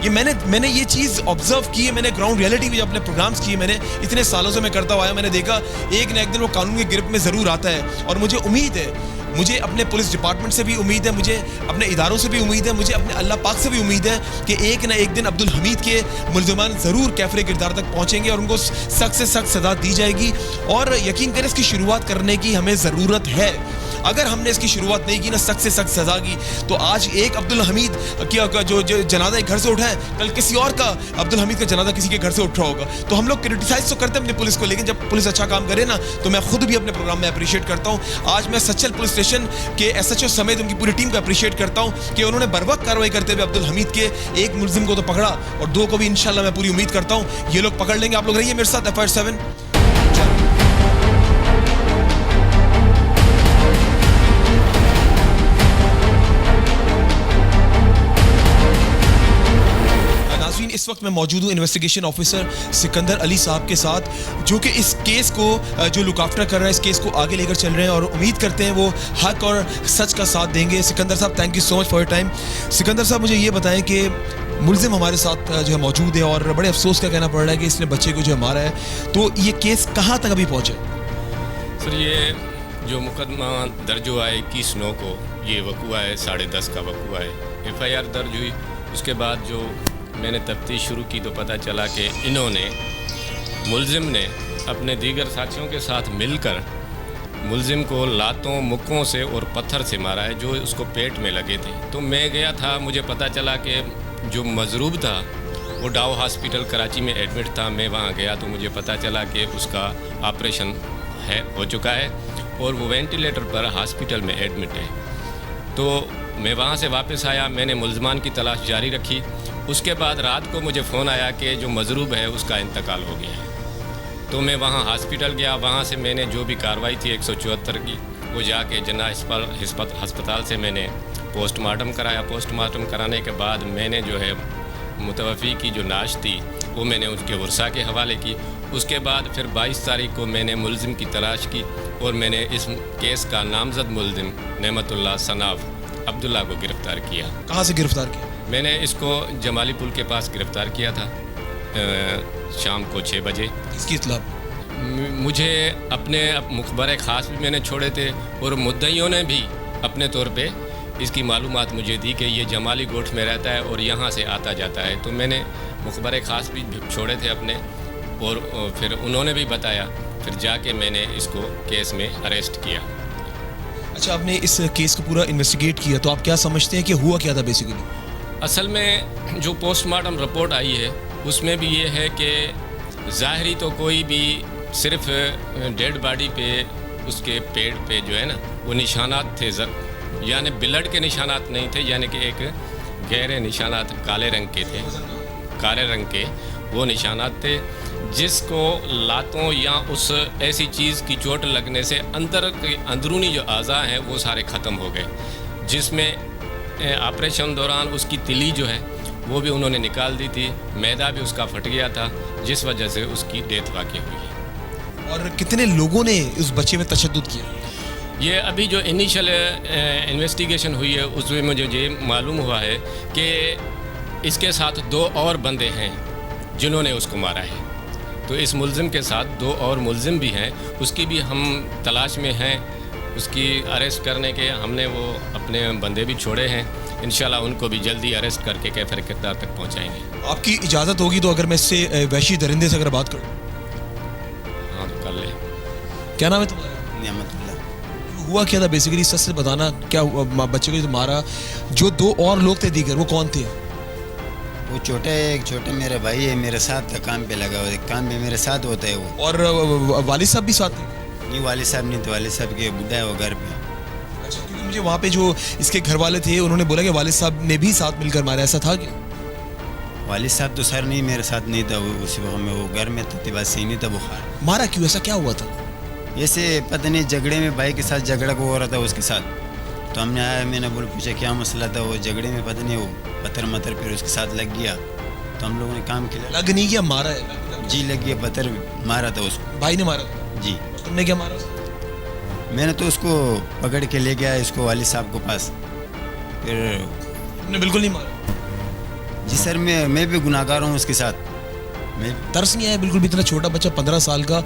ये मैंने ये चीज़ ऑब्जर्व की है, मैंने ग्राउंड रियलिटी में अपने प्रोग्राम्स किए, मैंने इतने सालों से मैं करता हुआ आया, मैंने देखा एक ना एक दिन वो कानून की गिरफ्त में ज़रूर आता है। और मुझे उम्मीद है, मुझे अपने पुलिस डिपार्टमेंट से भी उम्मीद है, मुझे अपने इदारों से भी उम्मीद है, मुझे अपने अल्लाह पाक से भी उम्मीद है कि एक ना एक दिन अब्दुल हमीद के मुल्ज़िमान ज़रूर कैफरे किरदार तक पहुँचेंगे और उनको सख्त से सख्त सज़ा दी जाएगी। और यकीन करें इसकी शुरुआत करने की हमें ज़रूरत है। अगर हमने इसकी शुरुआत नहीं की ना सख्त से सख्त सज़ा की, तो आज एक अब्दुल हमीद की जो जनाजा घर से उठा है, कल किसी और का अब्दुल हमीद का जनाजा किसी के घर से उठ रहा होगा। तो हम लोग क्रिटिसाइज तो करते हैं अपनी पुलिस को, लेकिन जब पुलिस अच्छा काम करे ना, तो मैं खुद भी अपने प्रोग्राम में अप्रिशिएट करता हूँ। आज मैं सचल पुलिस स्टेशन के SHO समेत उनकी पूरी टीम को अप्रिशिएट करता हूँ कि उन्होंने बर्वक्त कार्रवाई करते हुए अब्दुल हमीद के एक मुल्जिम को तो पकड़ा, और दो को भी इंशाल्लाह मैं पूरी उम्मीद करता हूँ ये लोग पकड़ लेंगे। आप लोग रहिए मेरे साथ FIR 7। इस वक्त मैं मौजूद हूँ इन्वेस्टिगेशन ऑफिसर सिकंदर अली साहब के साथ, जो कि इस केस को जो लुक आफ्टर कर रहे हैं, इस केस को आगे लेकर चल रहे हैं, और उम्मीद करते हैं वो हक और सच का साथ देंगे। सिकंदर साहब, thank you so much for your time. Sikandar साहब, मुझे ये बताएं कि मुल्जिम हमारे साथ जो है मौजूद है, और बड़े अफसोस का कहना पड़ रहा है कि इसने बच्चे को जो मारा है, तो ये केस कहाँ तक अभी पहुँचे? सर, ये जो मुकदमा दर्ज हुआ है 21/9 को, ये वकूआ है 10:30 का वकूआ है। FIR दर्ज हुई, उसके बाद जो मैंने तफ्तीश शुरू की तो पता चला कि इन्होंने, मुल्जिम ने अपने दीगर साथियों के साथ मिलकर मुल्जिम को लातों, मुक्कों से और पत्थर से मारा है, जो उसको पेट में लगे थे। तो मैं गया था, मुझे पता चला कि जो मजरूब था वो डाउ हॉस्पिटल कराची में एडमिट था। मैं वहाँ गया तो मुझे पता चला कि उसका ऑपरेशन हो चुका है और वो वेंटिलेटर पर हॉस्पिटल में एडमिट है। तो मैं वहाँ से वापस आया, मैंने मुल्ज़मान की तलाश जारी रखी। उसके बाद रात को मुझे फ़ोन आया कि जो मजरूब है उसका इंतकाल हो गया है। तो मैं वहाँ हॉस्पिटल गया, वहाँ से मैंने जो भी कार्रवाई थी 174 की वो जाके जना अस्पताल से मैंने पोस्टमार्टम कराया। पोस्टमार्टम कराने के बाद मैंने जो है मुतवफ़ी की जो नाश थी वो मैंने उसके वर्षा के हवाले की। उसके बाद फिर 22 तारीख को मैंने मुलजिम की तलाश की और मैंने इस केस का नामजद मुलजिम नेमतुल्लाह सनाफ अब्दुल्ला को गिरफ़्तार किया। कहाँ से गिरफ्तार किया? मैंने इसको जमाली पुल के पास गिरफ़्तार किया था शाम को 6 बजे। इसकी इत्तला? मुझे अपने मुखबर ख़ास भी मैंने छोड़े थे और मुद्दइयों ने भी अपने तौर पे इसकी मालूमात मुझे दी कि ये जमाली गोठ में रहता है और यहाँ से आता जाता है। तो मैंने मुखबर ख़ास भी छोड़े थे अपने और फिर उन्होंने भी बताया। फिर जाके मैंने इसको केस में अरेस्ट किया। अच्छा, आपने इस केस को पूरा इन्वेस्टिगेट किया, तो आप क्या समझते हैं कि हुआ क्या था बेसिकली? असल में जो पोस्टमार्टम रिपोर्ट आई है उसमें भी ये है कि ज़ाहरी तो कोई भी सिर्फ डेड बॉडी पे उसके पेट पे जो है ना वो निशानात थे, यानी ब्लड के निशानात नहीं थे, यानी कि एक गहरे निशानात काले रंग के थे, काले रंग के वो निशानात थे जिसको लातों या उस ऐसी चीज़ की चोट लगने से अंदर के अंदरूनी जो अज़ा हैं वो सारे ख़त्म हो गए, जिसमें ऑपरेशन दौरान उसकी तिली जो है वो भी उन्होंने निकाल दी थी, मैदा भी उसका फट गया था, जिस वजह से उसकी डेथ वाक़ई हुई है। और कितने लोगों ने उस बच्चे में तशद्दुद किया? ये अभी जो इनिशियल इन्वेस्टिगेशन हुई है उसमें मुझे ये मालूम हुआ है कि इसके साथ 2 और बंदे हैं जिन्होंने उसको मारा है। तो इस मुलजिम के साथ 2 और मुलजिम भी हैं, उसकी भी हम तलाश में हैं, उसकी अरेस्ट करने के हमने वो अपने बंदे भी छोड़े हैं। इंशाल्लाह उनको भी जल्दी अरेस्ट करके कैफर किरदार तक पहुंचाएंगे। आपकी इजाज़त होगी तो अगर मैं इससे वहशी दरिंदे से अगर बात करूँ? हाँ तो कर ले। क्या नाम है तुम्हारा? हुआ क्या था बेसिकली, सच से बताना, क्या हुआ? बच्चे को जो मारा, जो 2 और लोग थे दीगर, वो कौन थे? वो एक छोटे मेरे भाई है, मेरे साथ काम पे लगा हुआ, काम पे मेरे साथ होता है वो। और वालिद साहब भी साथ थे? नहीं, वालिद साहब नहीं थे, वालिद साहब के बुढ़ा है वो घर पे। अच्छा, क्योंकि मुझे वहाँ पे जो इसके घर वाले थे उन्होंने बोला कि वालिद साहब ने भी साथ मिलकर मारा, ऐसा था क्या? वालिद साहब तो सर नहीं, मेरे साथ नहीं था, वो उसी वक्त में वो घर में तो बात सही नहीं था। बुखार मारा क्यों, ऐसा क्या हुआ था? ऐसे पता नहीं, झगड़े में भाई के साथ झगड़ा को हो रहा था उसके साथ। तो हमने आया, मैंने बोल पूछा क्या मसला था, वो झगड़े में पता नहीं वो पत्थर फिर उसके साथ लग गया। तो हम लोगों ने काम किया। लग नहीं गया, मारा है? जी लग गया, पत्थर मारा था उसको। भाई ने मारा? जी। तुमने क्या मारा? मैंने तो उसको पकड़ के ले गया इसको वालिद साहब के पास। फिर तुमने बिल्कुल नहीं मारा? जी सर, मैं भी गुनाहगार हूँ उसके साथ। मैं तरस नहीं आया बिल्कुल भी? इतना छोटा बच्चा 15 साल का,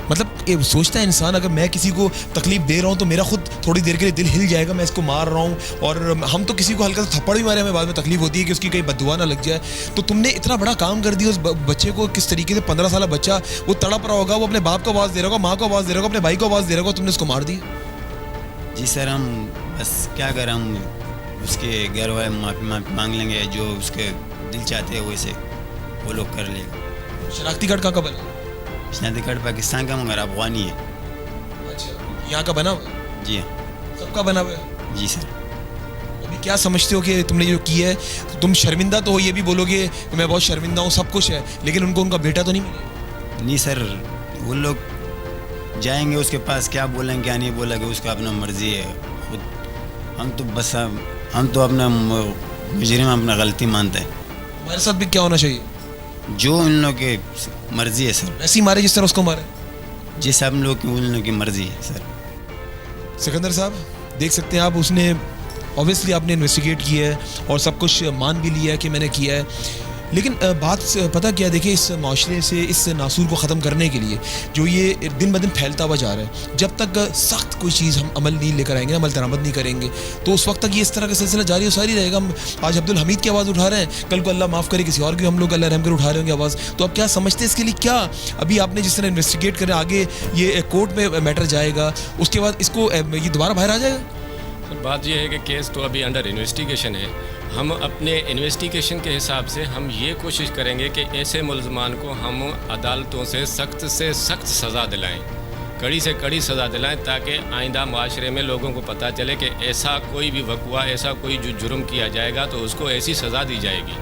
मतलब ये सोचता है इंसान अगर मैं किसी को तकलीफ दे रहा हूँ तो मेरा खुद थोड़ी देर के लिए दिल हिल जाएगा, मैं इसको मार रहा हूँ। और हम तो किसी को हल्का सा थप्पड़ भी मारे, हमें बाद में तकलीफ होती है कि उसकी कहीं बददुआ ना लग जाए। तो तुमने इतना बड़ा काम कर दिया उस बच्चे को, किस तरीके से 15 साल बच्चा वो तड़प रहा होगा, वो अपने बाप को आवाज़ दे रहा होगा, माँ को आवाज़ दे रहा होगा, अपने भाई को आवाज़ दे रहा होगा, तुमने उसको मार दिया? जी सर, हम बस क्या करें, हम उसके घर वाले माफ़ी मांग लेंगे, जो उसके दिल चाहते हैं वैसे वो लोग कर लेगा। शनाख्ती कार्ड कहाँ का बना? शनाख्ती कार्ड पाकिस्तान का मगर अफगानी है। अच्छा, यहाँ का बना हुआ? जी हाँ, सबका बना हुआ है? जी सर। अभी क्या समझते हो कि तुमने जो किया है, तो तुम शर्मिंदा तो हो, ये भी बोलोगे कि मैं बहुत शर्मिंदा हूँ, सब कुछ है, लेकिन उनको उनका बेटा तो नहीं मिलेगा? नहीं सर, वो लोग जाएंगे उसके पास, क्या बोलेंगे क्या नहीं बोलेंगे, उसका अपना मर्जी है खुद। हम तो अपना मुजरिम अपना गलती मानते हैं। हमारे साथ भी क्या होना चाहिए? जो उन लोग की मर्जी है सर, वैसे ही मारे जिस तरह उसको मारे। जिस हम लोग की उन लोग की मर्जी है सर। सिकंदर साहब, देख सकते हैं आप, उसने ऑब्वियसली आपने इन्वेस्टिगेट किया है और सब कुछ मान भी लिया है कि मैंने किया है, लेकिन बात पता क्या, देखिए इस माशरे से, इस नासूर को ख़त्म करने के लिए जो ये दिन ब दिन फैलता हुआ जा रहा है, जब तक सख्त कोई चीज़ हम अमल नहीं लेकर आएंगे, अमल दरामद नहीं करेंगे, तो उस वक्त तक ये इस तरह का सिलसिला जारी और सारी रहेगा। हम आज अब्दुल हमीद की आवाज़ उठा रहे हैं, कल को अल्लाह माफ़ करे किसी और की हम लोग अल्लाह रहम कर उठा रहे होंगे आवाज़। तो अब क्या समझते हैं इसके लिए, क्या अभी आपने जिस तरह इन्वेस्टिगेट करें, आगे ये कोर्ट में मैटर जाएगा, उसके बाद इसको ये दोबारा बाहर आ जाएगा? बात यह है कि केस तो अभी अंडर इन्वेस्टिगेशन है। हम अपने इन्वेस्टिगेशन के हिसाब से हम ये कोशिश करेंगे कि ऐसे मुलजमान को हम अदालतों से सख्त सज़ा दिलाएं, कड़ी से कड़ी सज़ा दिलाएं, ताकि आइंदा माशरे में लोगों को पता चले कि ऐसा कोई भी वक़ुआ, ऐसा कोई जो जुर्म किया जाएगा तो उसको ऐसी सज़ा दी जाएगी।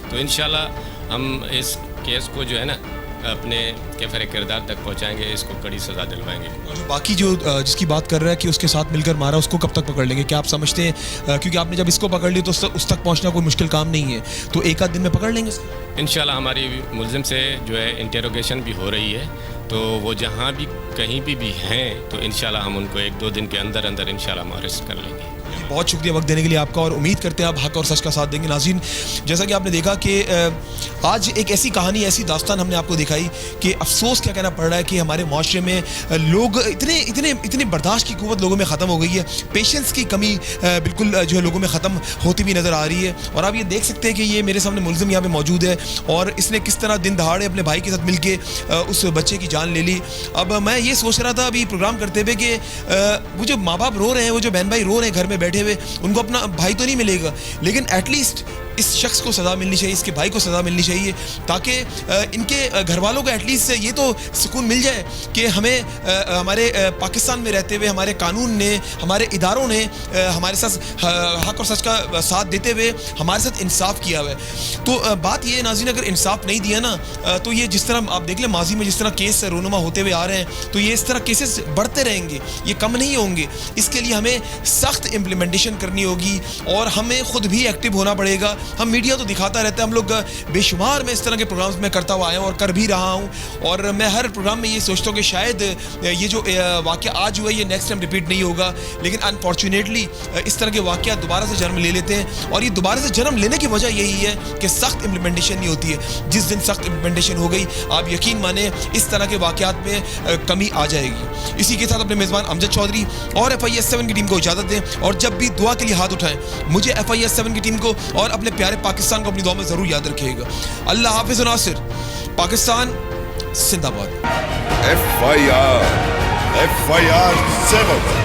तो इंशाल्लाह हम इस केस को जो है ना अपने कैफर किरदार तक पहुँचाएँगे, इसको कड़ी सज़ा दिलवाएँगे। और जो बाकी जो जिसकी बात कर रहा है कि उसके साथ मिलकर मारा, उसको कब तक पकड़ लेंगे? क्या आप समझते हैं क्योंकि आपने जब इसको पकड़ लिया तो उस तक पहुंचना कोई मुश्किल काम नहीं है, तो एक आध दिन में पकड़ लेंगे? इंशाल्लाह हमारी मुलजिम से जो है इंटेरोगेशन भी हो रही है, तो वो जहाँ भी कहीं भी हैं तो इंशाल्लाह हम उनको 1-2 दिन के अंदर अंदर इंशाल्लाह हम अरेस्ट कर लेंगे। बहुत शुक्रिया वक्त देने के लिए आपका, और उम्मीद करते हैं आप हक और सच का साथ देंगे। नाज़रीन, जैसा कि आपने देखा कि आज एक ऐसी कहानी, ऐसी दास्तान हमने आपको दिखाई कि अफसोस क्या कहना पड़ रहा है कि हमारे माशरे में लोग इतने बर्दाश्त की क़ुव्वत लोगों में ख़त्म हो गई है, पेशेंस की कमी बिल्कुल जो है लोगों में ख़त्म होती भी नज़र आ रही है। और आप ये देख सकते हैं कि ये मेरे सामने मुलज़िम यहाँ पे मौजूद है और इसने किस तरह दिन दहाड़े अपने भाई के साथ मिल के उस बच्चे की जान ले ली। अब मैं ये सोच रहा था अभी प्रोग्राम करते हुए कि वो जो माँ बाप रो रहे हैं, वो जो बहन भाई रो रहे हैं घर में बैठे हुए, उनको अपना भाई तो नहीं मिलेगा, लेकिन एटलीस्ट इस शख्स को सज़ा मिलनी चाहिए, इसके भाई को सज़ा मिलनी चाहिए, ताकि इनके घर वालों को एटलीस्ट ये तो सुकून मिल जाए कि हमें हमारे पाकिस्तान में रहते हुए हमारे कानून ने, हमारे इदारों ने हमारे साथ हक और सच का साथ देते हुए हमारे साथ इंसाफ किया हुआ है। तो बात ये है नाज़रीन, अगर इंसाफ नहीं दिया ना तो ये जिस तरह आप देख लें माजी में जिस तरह केस रोनुमा होते हुए आ रहे हैं, तो ये इस तरह केसेस बढ़ते रहेंगे, ये कम नहीं होंगे। इसके लिए हमें सख्त इम्प्लीमेंटेशन करनी होगी और हमें खुद भी एक्टिव होना पड़ेगा। हम मीडिया तो दिखाता रहता है, हम लोग बेशुमार मैं इस तरह के प्रोग्राम्स में करता हुआ आया हूँ और कर भी रहा हूँ, और मैं हर प्रोग्राम में ये सोचता हूँ कि शायद ये जो वाक़या आज हुआ ये नेक्स्ट टाइम रिपीट नहीं होगा, लेकिन अनफॉर्चुनेटली इस तरह के वाक़या दोबारा से जन्म ले लेते हैं। और ये दोबारा से जन्म लेने की वजह यही है कि सख्त इम्प्लीमेंटेशन नहीं होती है। जिस दिन सख्त इम्प्लीमेंटेशन हो गई, आप यकीन माने इस तरह के वाक़यात में कमी आ जाएगी। इसी के साथ अपने मेज़बान अमजद चौधरी और FIS 7 की टीम को इजाज़त दें, और जब भी दुआ के लिए हाथ उठाएं मुझे, FIS 7 की टीम को और अपने प्यारे पाकिस्तान को अपनी दुआ में ज़रूर याद रखिएगा। अल्लाह हाफिज़ नासिर। पाकिस्तान जिंदाबाद। FIR 7